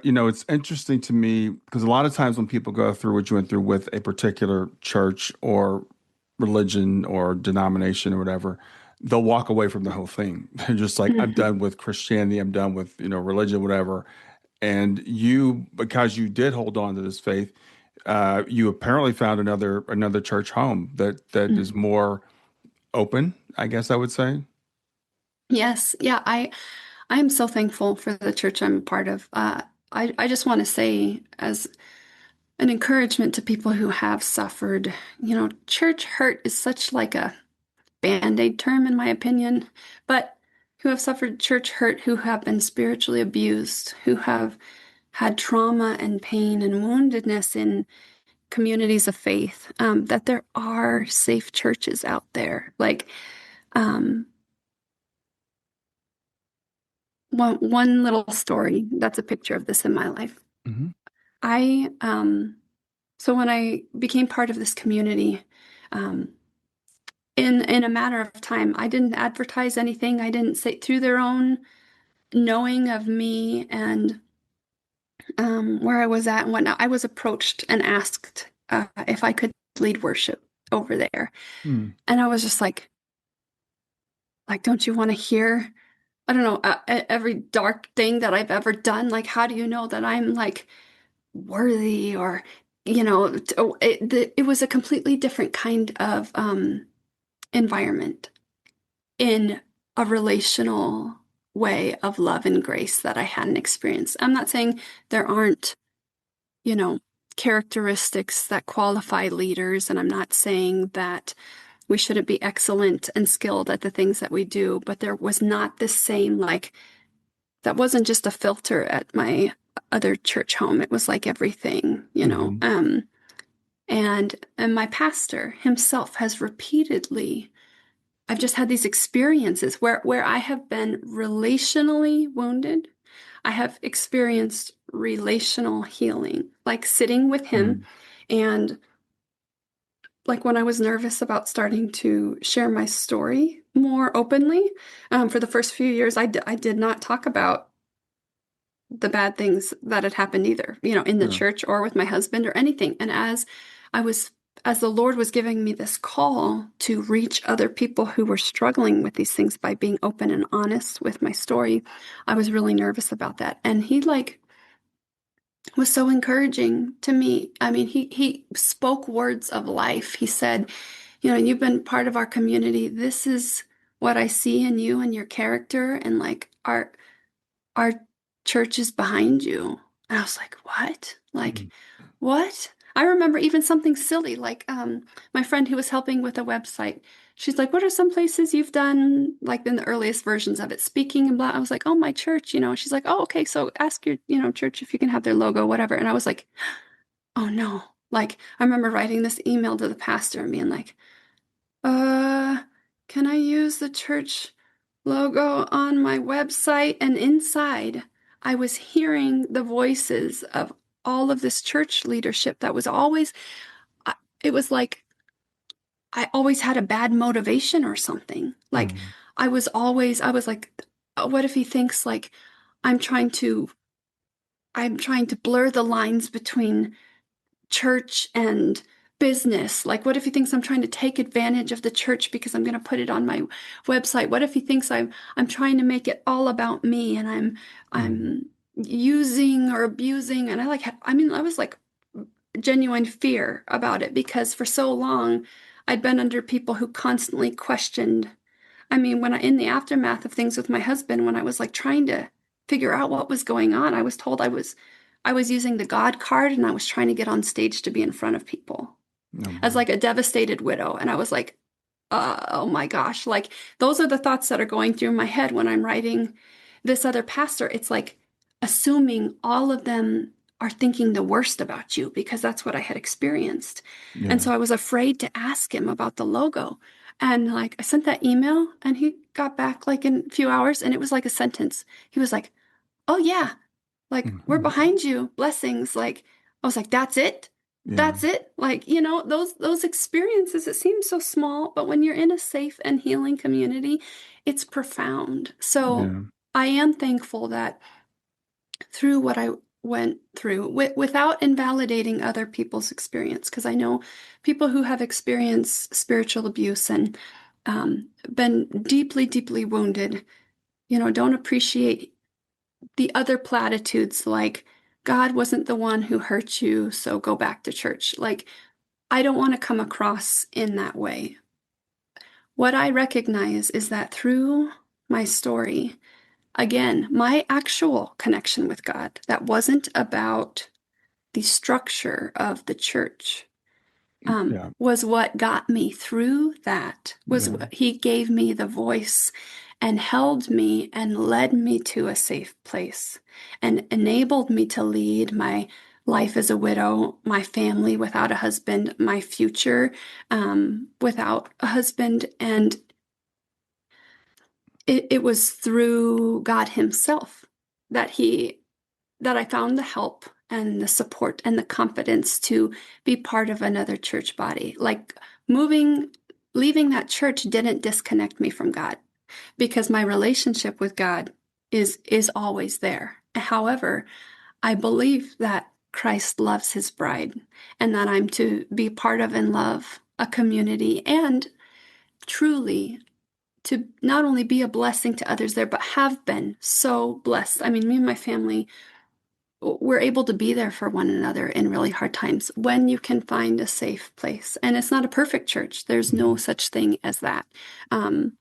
it's interesting to me because a lot of times when people go through what you went through with a particular church or religion or denomination or whatever, they'll walk away from the whole thing. They're just like, I'm Mhm. done with Christianity. I'm done with, religion, whatever. And you, because you did hold on to this faith, you apparently found another church home that is Mhm. more open, I guess I would say. Yes. Yeah. I am so thankful for the church I'm a part of. I just want to say, as an encouragement to people who have suffered, church hurt is such like a band-aid term, in my opinion, but who have suffered church hurt, who have been spiritually abused, who have had trauma and pain and woundedness in communities of faith, that there are safe churches out there. Like, um, one little story that's a picture of this in my life. Hmm. I so when I became part of this community, um, in a matter of time, I didn't advertise anything. I didn't say through their own knowing of me and where I was at and whatnot. I was approached and asked if I could lead worship over there, Hmm. and I was just like, don't you want to hear? I don't know, every dark thing that I've ever done. Like, how do you know that I'm like worthy or, it was a completely different kind of environment in a relational way of love and grace that I hadn't experienced. I'm not saying there aren't, you know, characteristics that qualify leaders, and I'm not saying that we shouldn't be excellent and skilled at the things that we do, but there was not the same, like, that wasn't just a filter at my other church home. It was like everything, Hmm. and my pastor himself has repeatedly, I've just had these experiences where I have been relationally wounded. I have experienced relational healing, like sitting with him, Hmm. and like when I was nervous about starting to share my story more openly, for the first few years, I did not talk about the bad things that had happened either, in the Sure. church or with my husband or anything. And I was, as the Lord was giving me this call to reach other people who were struggling with these things by being open and honest with my story, I was really nervous about that. And he like was so encouraging to me. I mean, he spoke words of life. He said, you've been part of our community. This is what I see in you and your character, and like our church is behind you. And I was like, what? Like, Hmm. what? I remember even something silly, like my friend who was helping with a website. She's like, what are some places you've done, like in the earliest versions of it, speaking and blah. I was like, oh, my church, She's like, oh, okay, so ask your, church if you can have their logo, whatever. And I was like, oh no. Like, I remember writing this email to the pastor and being like, uh, can I use the church logo on my website? And inside, I was hearing the voices of all of this church leadership that was always, it was like I always had a bad motivation or something. Like, Hmm. I was like, what if he thinks like I'm trying to, I'm trying to blur the lines between church and business? Like, what if he thinks I'm trying to take advantage of the church because I'm going to put it on my website? What if he thinks I'm trying to make it all about me and Hmm. I'm using or abusing? And I was like genuine fear about it because for so long I'd been under people who constantly questioned. I mean, in the aftermath of things with my husband, when I was like trying to figure out what was going on, I was told I was using the God card and I was trying to get on stage to be in front of people Oh as my. like a devastated widow. And I was like, oh my gosh, like those are the thoughts that are going through my head when I'm writing this other pastor. It's like assuming all of them are thinking the worst about you because that's what I had experienced. And Yeah. so I was afraid to ask him about the logo. And like I sent that email and he got back like in a few hours and it was like a sentence. He was like, oh yeah, like we're Hmm. behind you. Blessings. Like I was like, that's it. Yeah. that's it. Like, those experiences, it seems so small, but when you're in a safe and healing community, it's profound. So Yeah. I am thankful that through what I went through, without invalidating other people's experience, because I know people who have experienced spiritual abuse and been deeply, deeply wounded, don't appreciate the other platitudes like, God wasn't the one who hurt you, so go back to church. Like, I don't want to come across in that way. What I recognize is that through my story, again, my actual connection with God, that wasn't about the structure of the church, Yeah. was what got me through that, was Yeah. what he gave me the voice and held me and led me to a safe place and enabled me to lead my life as a widow, my family without a husband, my future without a husband. And it was through God himself that I found the help and the support and the confidence to be part of another church body. Like leaving that church didn't disconnect me from God because my relationship with God is always there. However, I believe that Christ loves his bride and that I'm to be part of and love a community and truly to not only be a blessing to others there, but have been so blessed. I mean, me and my family, we're able to be there for one another in really hard times when you can find a safe place. And it's not a perfect church. There's no Mhm. such thing as that. Um,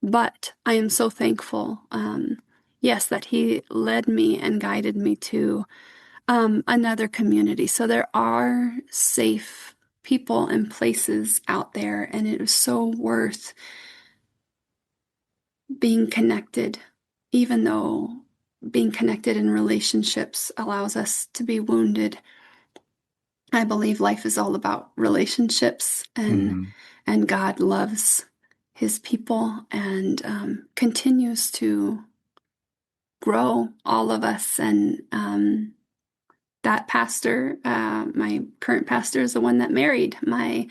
but I am so thankful, yes, that he led me and guided me to another community. So there are safe people and places out there, and it is so worth being connected, even though being connected in relationships allows us to be wounded. I believe life is all about relationships, Mhm. and God loves his people and continues to grow all of us. And that pastor, my current pastor, is the one that married my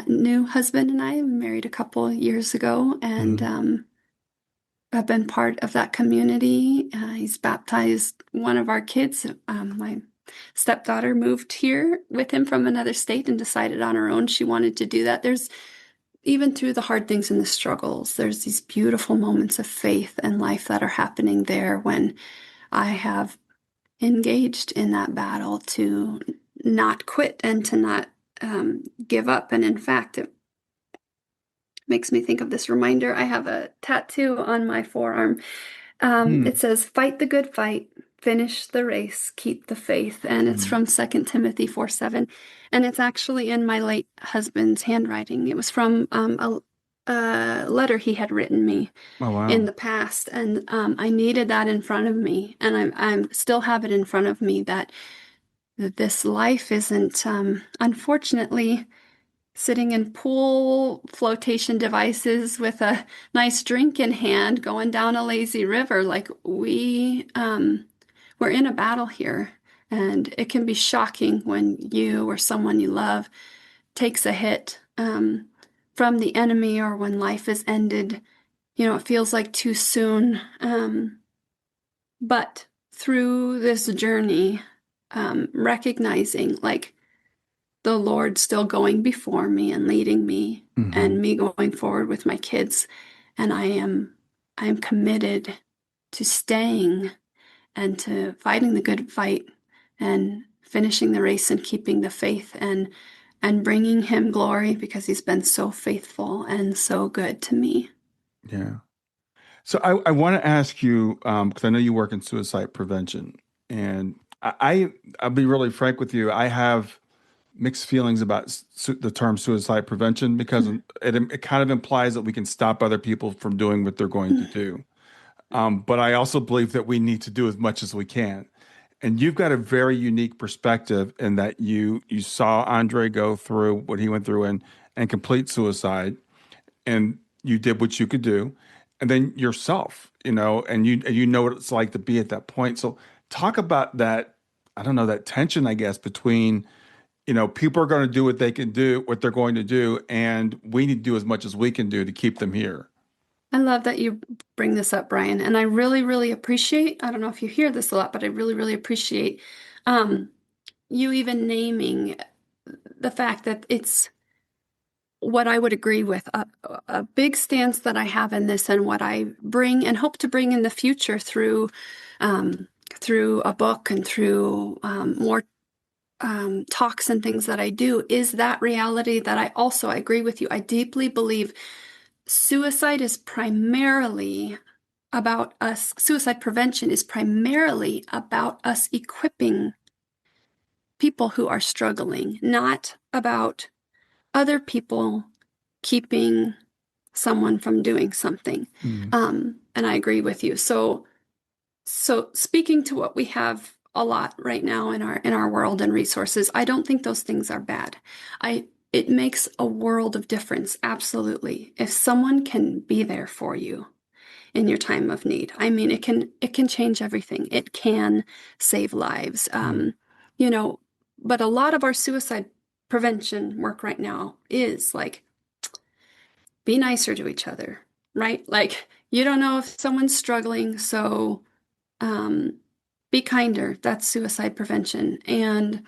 new husband and I. We married a couple years ago, and Mhm. I've been part of that community. He's baptized one of our kids. My stepdaughter moved here with him from another state and decided on her own she wanted to do that. There's even through the hard things and the struggles, there's these beautiful moments of faith and life that are happening there when I have engaged in that battle to not quit and to not give up. And in fact, it makes me think of this reminder. I have a tattoo on my forearm. It Mhm. says, fight the good fight, finish the race, keep the faith. And it's Mhm. from 2 Timothy 4:7. And it's actually in my late husband's handwriting. It was from a letter he had written me Oh, in wow. the past. And I needed that in front of me. And I'm still have it in front of me that this life isn't, unfortunately, sitting in pool flotation devices with a nice drink in hand going down a lazy river. Like we're in a battle here, and it can be shocking when you or someone you love takes a hit from the enemy, or when life is ended. It feels like too soon. But through this journey, recognizing like the Lord still going before me and leading me, Mhm. and me going forward with my kids. And I am committed to staying and to fighting the good fight and finishing the race and keeping the faith and bringing him glory because he's been so faithful and so good to me. Yeah. So I want to ask you, because I know you work in suicide prevention, and I'll be really frank with you. I have mixed feelings about the term suicide prevention because it kind of implies that we can stop other people from doing what they're going to do. But I also believe that we need to do as much as we can. And you've got a very unique perspective in that you saw Andre go through what he went through and complete suicide, and you did what you could do, and then yourself, and you know what it's like to be at that point. So talk about that. I don't know, that tension, I guess, between People are going to do what they can do, what they're going to do, and we need to do as much as we can do to keep them here. I love that you bring this up, Brian. And I really, really appreciate, I don't know if you hear this a lot, but I really, really appreciate um, you even naming the fact that it's what I would agree with, a big stance that I have in this and what I bring and hope to bring in the future through a book and through more talks and things that I do is that reality that I agree with you. I deeply believe suicide is primarily about us, suicide prevention is primarily about us equipping people who are struggling, not about other people keeping someone from doing something. And I agree with you. So speaking to what we have a lot right now in our world and resources, I don't think those things are bad. It makes a world of difference, absolutely. If someone can be there for you in your time of need, I mean, it can change everything. It can save lives. But a lot of our suicide prevention work right now is like, be nicer to each other, right? Like, you don't know if someone's struggling, so be kinder. That's suicide prevention. And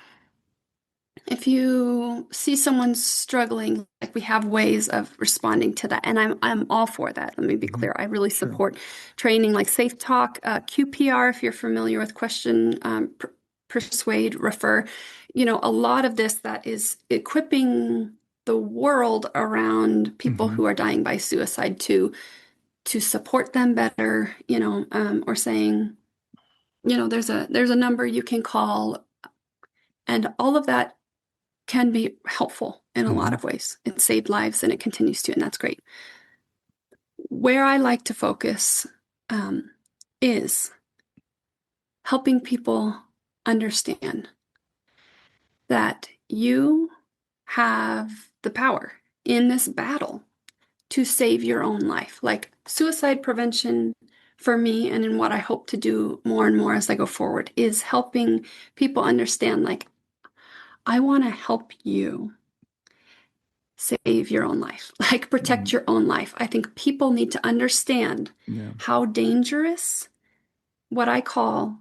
if you see someone struggling, like, we have ways of responding to that. And I'm all for that. Let me be clear. I really support training like Safe Talk, QPR, if you're familiar with question, persuade, refer. A lot of this that is equipping the world around people who are dying by suicide to support them better, or saying, there's a number you can call, and all of that can be helpful in a lot of ways. It saved lives and it continues to, and that's great. Where I like to focus is helping people understand that you have the power in this battle to save your own life. Like suicide prevention for me, and in what I hope to do more and more as I go forward, is helping people understand, like, I want to help you save your own life, like protect your own life. I think people need to understand how dangerous what I call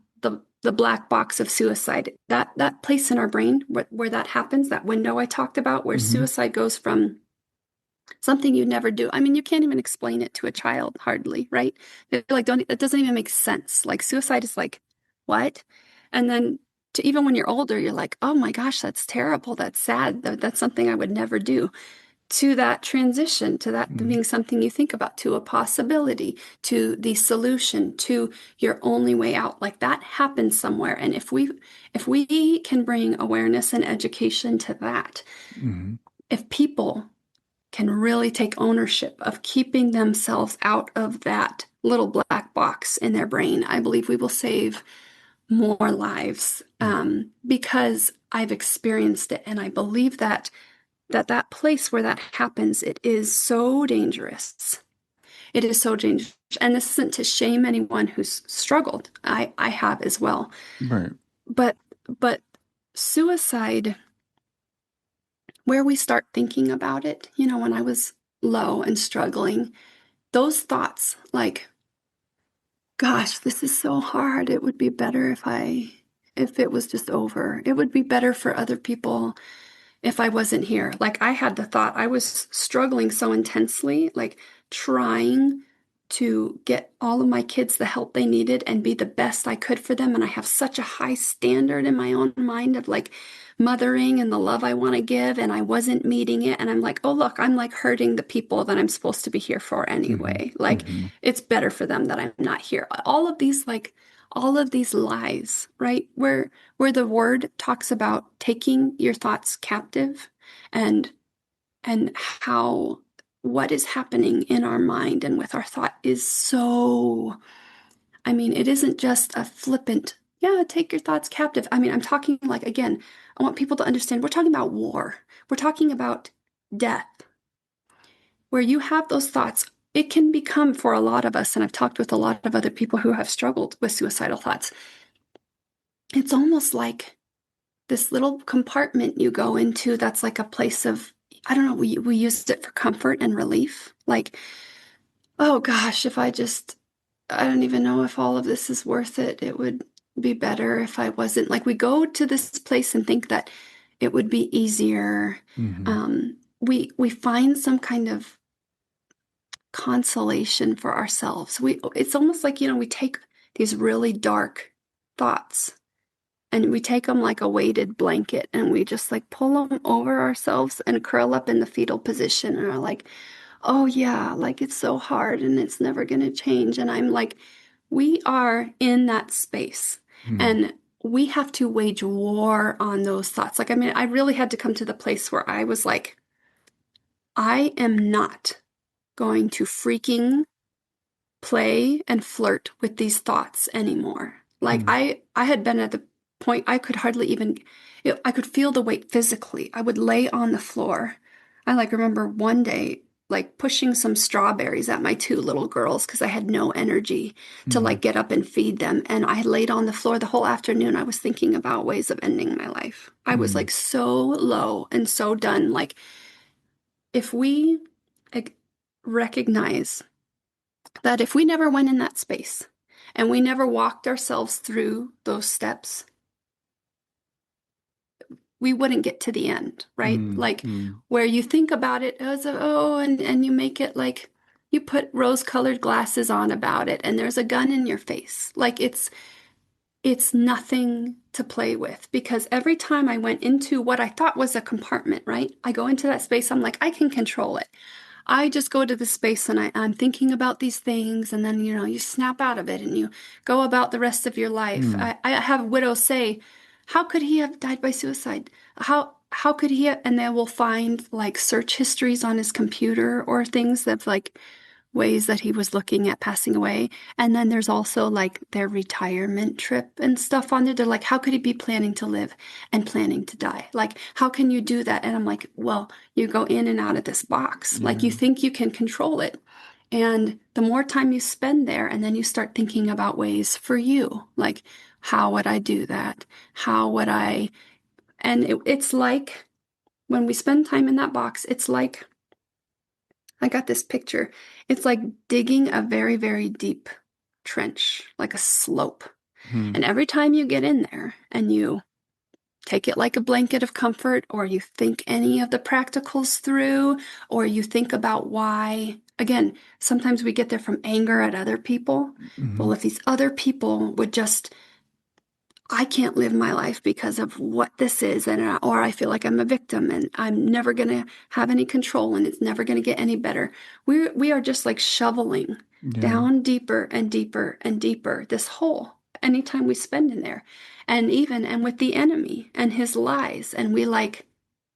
the black box of suicide, that place in our brain where that happens, that window I talked about, where suicide goes from something you never do. I mean, you can't even explain it to a child hardly, right? They're like, it doesn't even make sense. Like suicide is like, what? And then to even when you're older, you're like, oh my gosh, that's terrible. That's sad. That's something I would never do. To that transition, to that being something you think about, to a possibility, to the solution, to your only way out. Like that happens somewhere. And if we can bring awareness and education to that, if people can really take ownership of keeping themselves out of that little black box in their brain, I believe we will save more lives, because I've experienced it. And I believe that place where that happens, it is so dangerous. It is so dangerous. And this isn't to shame anyone who's struggled. I have as well. Right. But suicide, where we start thinking about it, when I was low and struggling, those thoughts like, gosh, this is so hard. It would be better if it was just over. It would be better for other people if I wasn't here. Like I had the thought, I was struggling so intensely, like trying to get all of my kids the help they needed and be the best I could for them. And I have such a high standard in my own mind of like mothering and the love I want to give, and I wasn't meeting it. And I'm like, oh, look, I'm like hurting the people that I'm supposed to be here for anyway. Like it's better for them that I'm not here. All of these lies, right? Where the word talks about taking your thoughts captive, and how what is happening in our mind and with our thought is so, I mean, it isn't just a flippant, yeah, take your thoughts captive. I mean, I'm talking like, again, I want people to understand we're talking about war. We're talking about death. Where you have those thoughts, it can become, for a lot of us, and I've talked with a lot of other people who have struggled with suicidal thoughts, it's almost like this little compartment you go into that's like a place of, I don't know, we used it for comfort and relief. Like, oh gosh, I don't even know if all of this is worth it. It would be better if I wasn't. Like, we go to this place and think that it would be easier. We find some kind of consolation for ourselves. It's almost like, we take these really dark thoughts and we take them like a weighted blanket and we just like pull them over ourselves and curl up in the fetal position and are like, oh yeah, like it's so hard and it's never going to change. And I'm like, we are in that space and we have to wage war on those thoughts. Like, I mean, I really had to come to the place where I was like, I am not going to freaking play and flirt with these thoughts anymore. Like, I had been at the point I could hardly even, I could feel the weight physically. I would lay on the floor. I like remember one day like pushing some strawberries at my two little girls because I had no energy to like get up and feed them. And I laid on the floor the whole afternoon. I was thinking about ways of ending my life. I was like so low and so done. Like, if we recognize that if we never went in that space and we never walked ourselves through those steps, we wouldn't get to the end, right? Like, where you think about it as and you make it like you put rose-colored glasses on about it and there's a gun in your face. Like, it's nothing to play with, because every time I went into what I thought was a compartment, right? I go into that space, I'm like, I can control it. I just go to the space and I'm thinking about these things, and then, you snap out of it and you go about the rest of your life. I have widows say, how could he have died by suicide? How could he have? And they will find like search histories on his computer or things that's like ways that he was looking at passing away. And then there's also like their retirement trip and stuff on there. They're like, how could he be planning to live and planning to die? Like, how can you do that? And I'm like, well, you go in and out of this box. Like, you think you can control it. And the more time you spend there, and then you start thinking about ways for you, like, how would I do that? How would I? And it's like when we spend time in that box, it's like, I got this picture. It's like digging a very, very deep trench, like a slope. And every time you get in there and you take it like a blanket of comfort, or you think any of the practicals through, or you think about why, again, sometimes we get there from anger at other people. Well, if these other people would just, I can't live my life because of what this is, or I feel like I'm a victim and I'm never going to have any control and it's never going to get any better. We are just like shoveling down deeper and deeper and deeper this hole anytime we spend in there. And with the enemy and his lies, and we like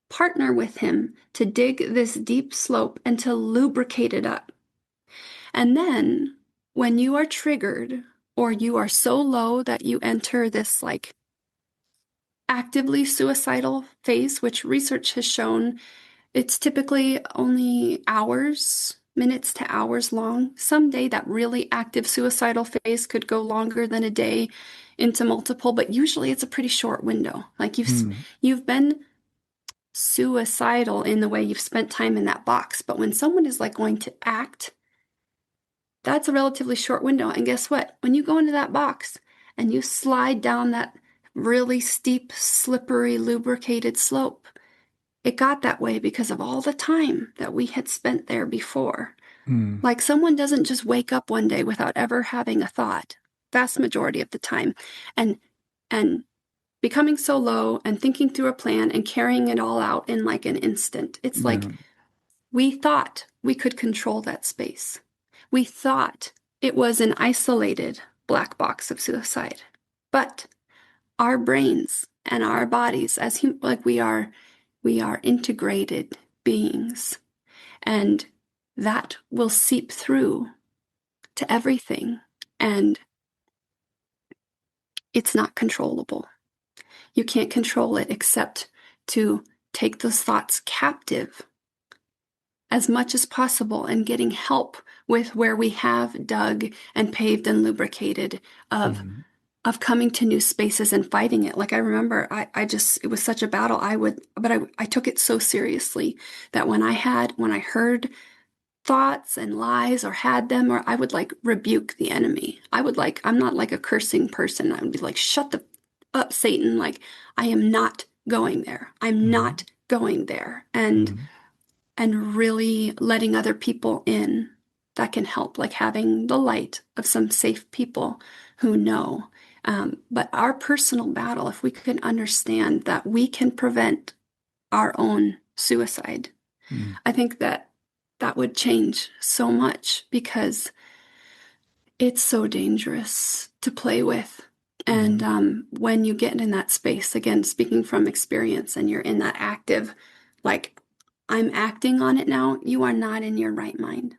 partner with him to dig this deep slope and to lubricate it up. And then when you are triggered, or you are so low that you enter this like actively suicidal phase, which research has shown it's typically only minutes to hours long. Someday that really active suicidal phase could go longer than a day into multiple, but usually it's a pretty short window. Like, you've been suicidal in the way you've spent time in that box, but when someone is like going to act, that's a relatively short window. And guess what? When you go into that box and you slide down that really steep, slippery, lubricated slope, it got that way because of all the time that we had spent there before. Like, someone doesn't just wake up one day without ever having a thought, vast majority of the time, and becoming so low and thinking through a plan and carrying it all out in like an instant. It's like, we thought we could control that space. We thought it was an isolated black box of suicide. But our brains and our bodies, we are integrated beings, and that will seep through to everything, and it's not controllable. You can't control it except to take those thoughts captive as much as possible and getting help with where we have dug and paved and lubricated of of coming to new spaces and fighting it. Like I remember it was such a battle. I took it so seriously that when I heard thoughts and lies or had them, or I would like rebuke the enemy. I'm not like a cursing person. I would be like, shut the up, Satan. Like, I am not going there. I'm not going there. And really letting other people in that can help, like having the light of some safe people who know. But our personal battle, if we can understand that we can prevent our own suicide, I think that would change so much, because it's so dangerous to play with. And when you get in that space, again, speaking from experience, and you're in that active, like, I'm acting on it now, you are not in your right mind.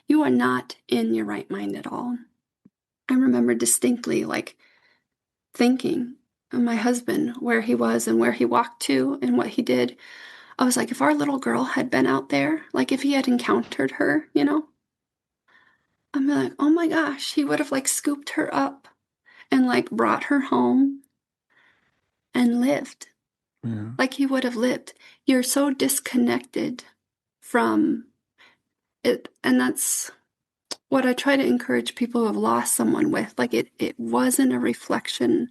You are not in your right mind at all. I remember distinctly, like, thinking of my husband, where he was and where he walked to and what he did. I was like, if our little girl had been out there, like if he had encountered her, I'm like, oh my gosh, he would have like scooped her up and like brought her home and lived. Yeah. Like he would have lived. You're so disconnected from it. And that's what I try to encourage people who have lost someone with. Like it wasn't a reflection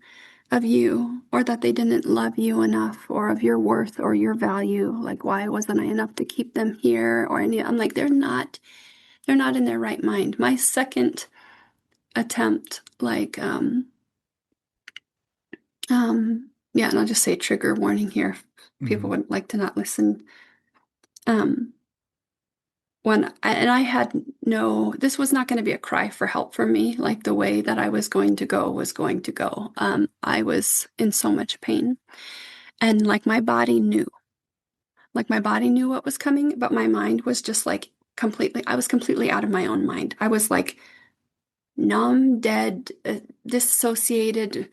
of you, or that they didn't love you enough, or of your worth or your value. Like, why wasn't I enough to keep them here? Or any, I'm like, they're not in their right mind. My second attempt, like, yeah, and I'll just say trigger warning here. People would like to not listen. Um, I had this was not going to be a cry for help for me, like the way that I was going to go was going to go. I was in so much pain, and like my body knew what was coming, but my mind was just like I was completely out of my own mind. I was like numb, dead, dissociated.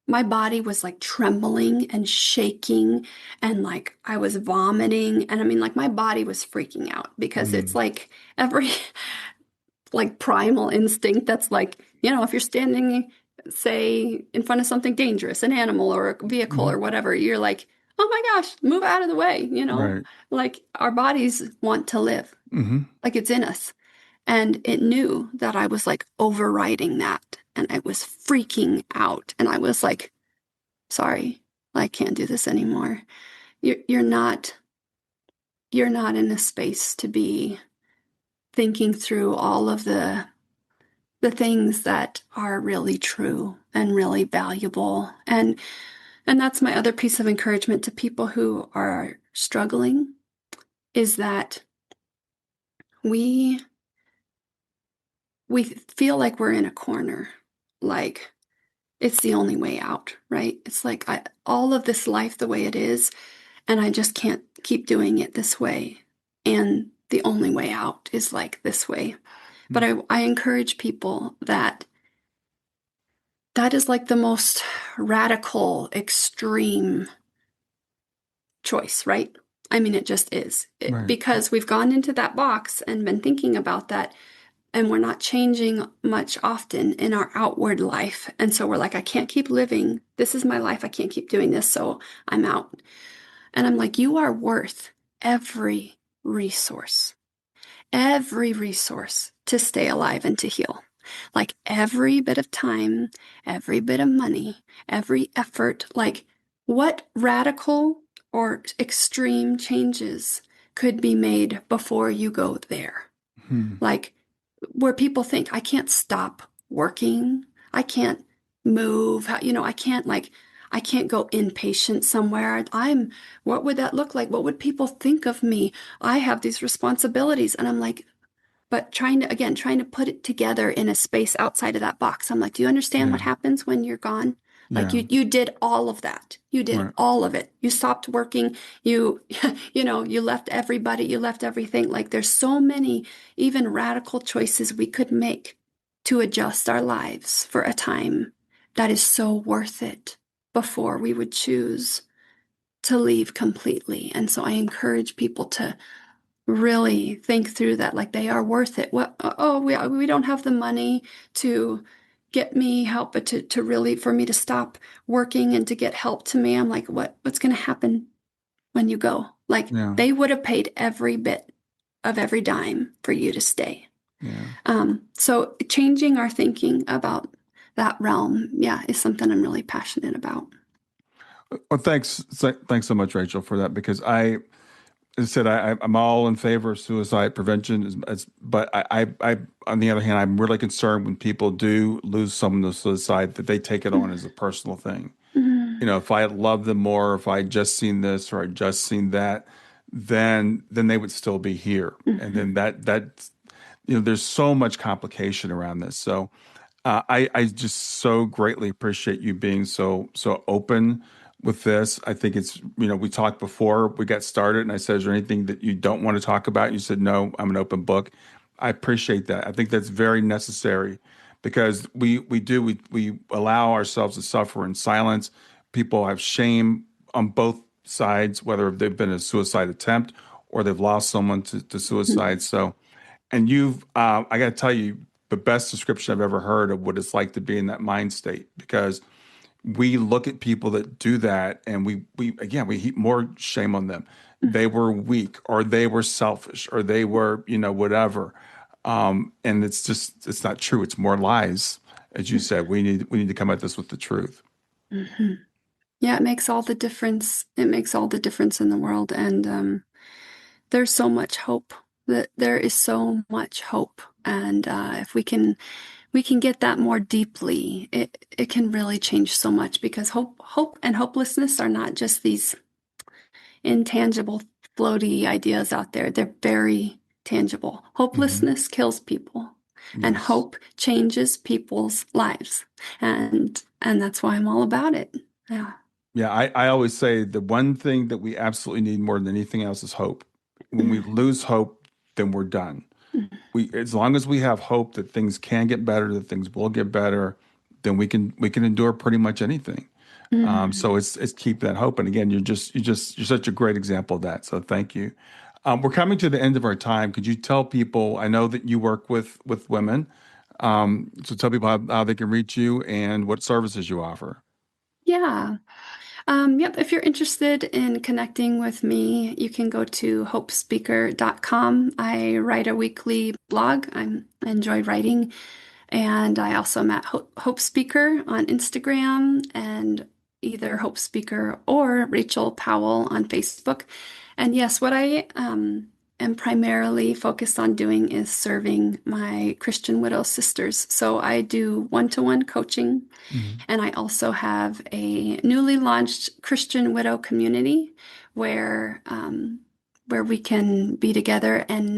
My body was like trembling and shaking, and like I was vomiting. And I mean, like my body was freaking out, because it's like every like primal instinct that's like, if you're standing, say, in front of something dangerous, an animal or a vehicle or whatever, you're like, oh my gosh, move out of the way, Right. Like our bodies want to live, like it's in us. And it knew that I was like overriding that, and I was freaking out. And I was like, sorry, I can't do this anymore. You're not in a space to be thinking through all of the things that are really true and really valuable. And that's my other piece of encouragement to people who are struggling, is that we feel like we're in a corner, like it's the only way out, right? It's like all of this life the way it is, and I just can't keep doing it this way. And the only way out is like this way. But I encourage people that is like the most radical, extreme choice, right? I mean, it just is. Right. Because we've gone into that box and been thinking about that, and we're not changing much often in our outward life. And so we're like, I can't keep living. This is my life. I can't keep doing this. So I'm out. And I'm like, you are worth every resource, to stay alive and to heal. Like every bit of time, every bit of money, every effort. Like, what radical or extreme changes could be made before you go there? Like, where people think, I can't stop working, I can't move, I can't go inpatient somewhere. What would that look like? What would people think of me? I have these responsibilities. And I'm like, but trying to put it together in a space outside of that box. I'm like, do you understand what happens when you're gone? Like Yeah. you did all of that. You did Right. all of it. You stopped working. You, you left everybody, you left everything. Like, there's so many even radical choices we could make to adjust our lives for a time that is so worth it before we would choose to leave completely. And so I encourage people to really think through that, like they are worth it. We don't have the money to get me help, but to really, for me to stop working and to get help to me, I'm like, what's going to happen when you go? Like, Yeah. they would have paid every bit of every dime for you to stay. Yeah. So changing our thinking about that realm, is something I'm really passionate about. Well, thanks so much, Rachel, for that, because as I said, I'm all in favor of suicide prevention, but on the other hand, I'm really concerned when people do lose someone to suicide that they take it on as a personal thing. Mm-hmm. If I had loved them more, if I had just seen this or I'd just seen that, then they would still be here. And then there's so much complication around this. So I just so greatly appreciate you being so open with this. I think it's, we talked before we got started, and I said, is there anything that you don't want to talk about? And you said, no, I'm an open book. I appreciate that. I think that's very necessary because we allow ourselves to suffer in silence. People have shame on both sides, whether they've been a suicide attempt or they've lost someone to suicide. So, and I got to tell you, the best description I've ever heard of what it's like to be in that mind state, because we look at people that do that and we heap more shame on them. They were weak, or they were selfish, or they were, whatever. And it's not true. It's more lies. As you said, we need to come at this with the truth. Mm-hmm. Yeah, it makes all the difference. It makes all the difference in the world. And there's so much hope. There is so much hope. And if we can get that more deeply, it can really change so much, because hope and hopelessness are not just these intangible, floaty ideas out there. They're very tangible. Hopelessness kills people, and Yes. hope changes people's lives. And that's why I'm all about it. Yeah. Yeah, I always say the one thing that we absolutely need more than anything else is hope. When we lose hope, then we're done. As long as we have hope that things can get better, that things will get better, then we can endure pretty much anything. So it's keep that hope. And again, you're such a great example of that. So thank you. We're coming to the end of our time. Could you tell people? I know that you work with women, so tell people how they can reach you and what services you offer. Yeah. Yep. If you're interested in connecting with me, you can go to hopespeaker.com. I write a weekly blog. I enjoy writing. And I also met Hope Speaker on Instagram, and either Hope Speaker or Rachel Powell on Facebook. And yes, what I am primarily focused on doing is serving my Christian widow sisters. So I do one-to-one coaching. And I also have a newly launched Christian widow community where we can be together, and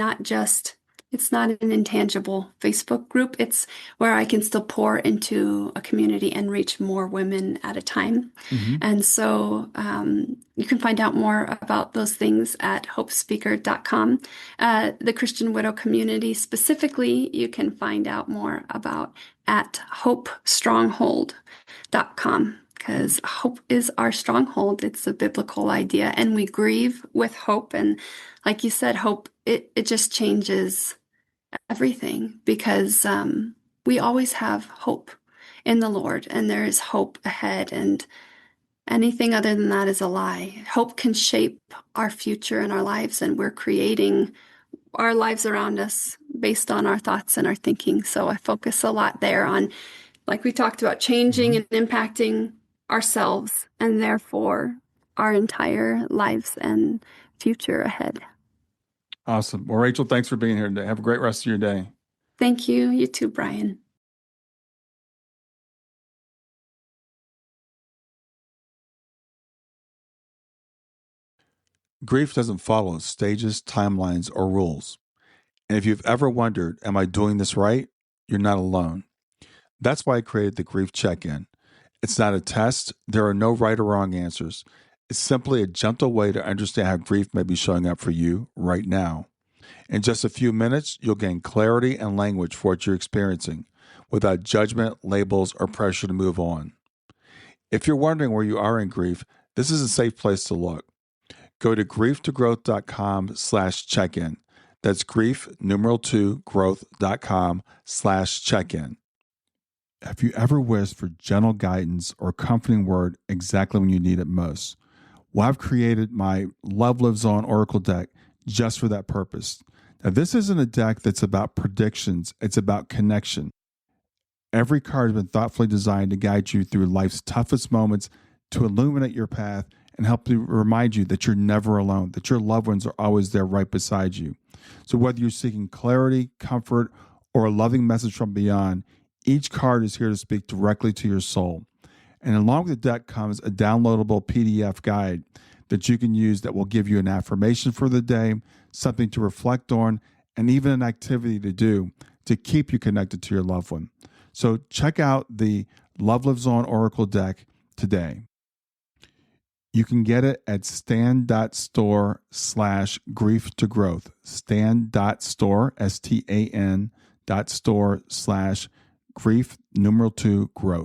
it's not an intangible Facebook group. It's where I can still pour into a community and reach more women at a time. Mm-hmm. And so you can find out more about those things at hopespeaker.com. The Christian widow community specifically, you can find out more about at hopestronghold.com, because hope is our stronghold. It's a biblical idea, and we grieve with hope. And like you said, hope, it just changes everything, because we always have hope in the Lord, and there is hope ahead, and anything other than that is a lie. Hope can shape our future and our lives, and we're creating our lives around us based on our thoughts and our thinking. So I focus a lot there on, like we talked about, changing and impacting ourselves, and therefore our entire lives and future ahead. Awesome. Well, Rachel, thanks for being here today. Have a great rest of your day. Thank you. You too, Brian. Grief doesn't follow stages, timelines, or rules. And if you've ever wondered, am I doing this right? You're not alone. That's why I created the Grief Check-In. It's not a test. There are no right or wrong answers. It's simply a gentle way to understand how grief may be showing up for you right now. In just a few minutes, you'll gain clarity and language for what you're experiencing without judgment, labels, or pressure to move on. If you're wondering where you are in grief, this is a safe place to look. Go to grieftogrowth.com/check-in. That's grief, numeral 2, growth.com/check-in. Have you ever wished for gentle guidance or comforting word exactly when you need it most? Well, I've created my Love Lives On Oracle deck just for that purpose. Now, this isn't a deck that's about predictions, it's about connection. Every card has been thoughtfully designed to guide you through life's toughest moments, to illuminate your path and help to remind you that you're never alone, that your loved ones are always there right beside you. So whether you're seeking clarity, comfort, or a loving message from beyond, each card is here to speak directly to your soul. And along with the deck comes a downloadable PDF guide that you can use that will give you an affirmation for the day, something to reflect on, and even an activity to do to keep you connected to your loved one. So check out the Love Lives On Oracle deck today. You can get it at stan.store/grief to growth. Stan.store, STAN.store/grief, numeral 2, growth.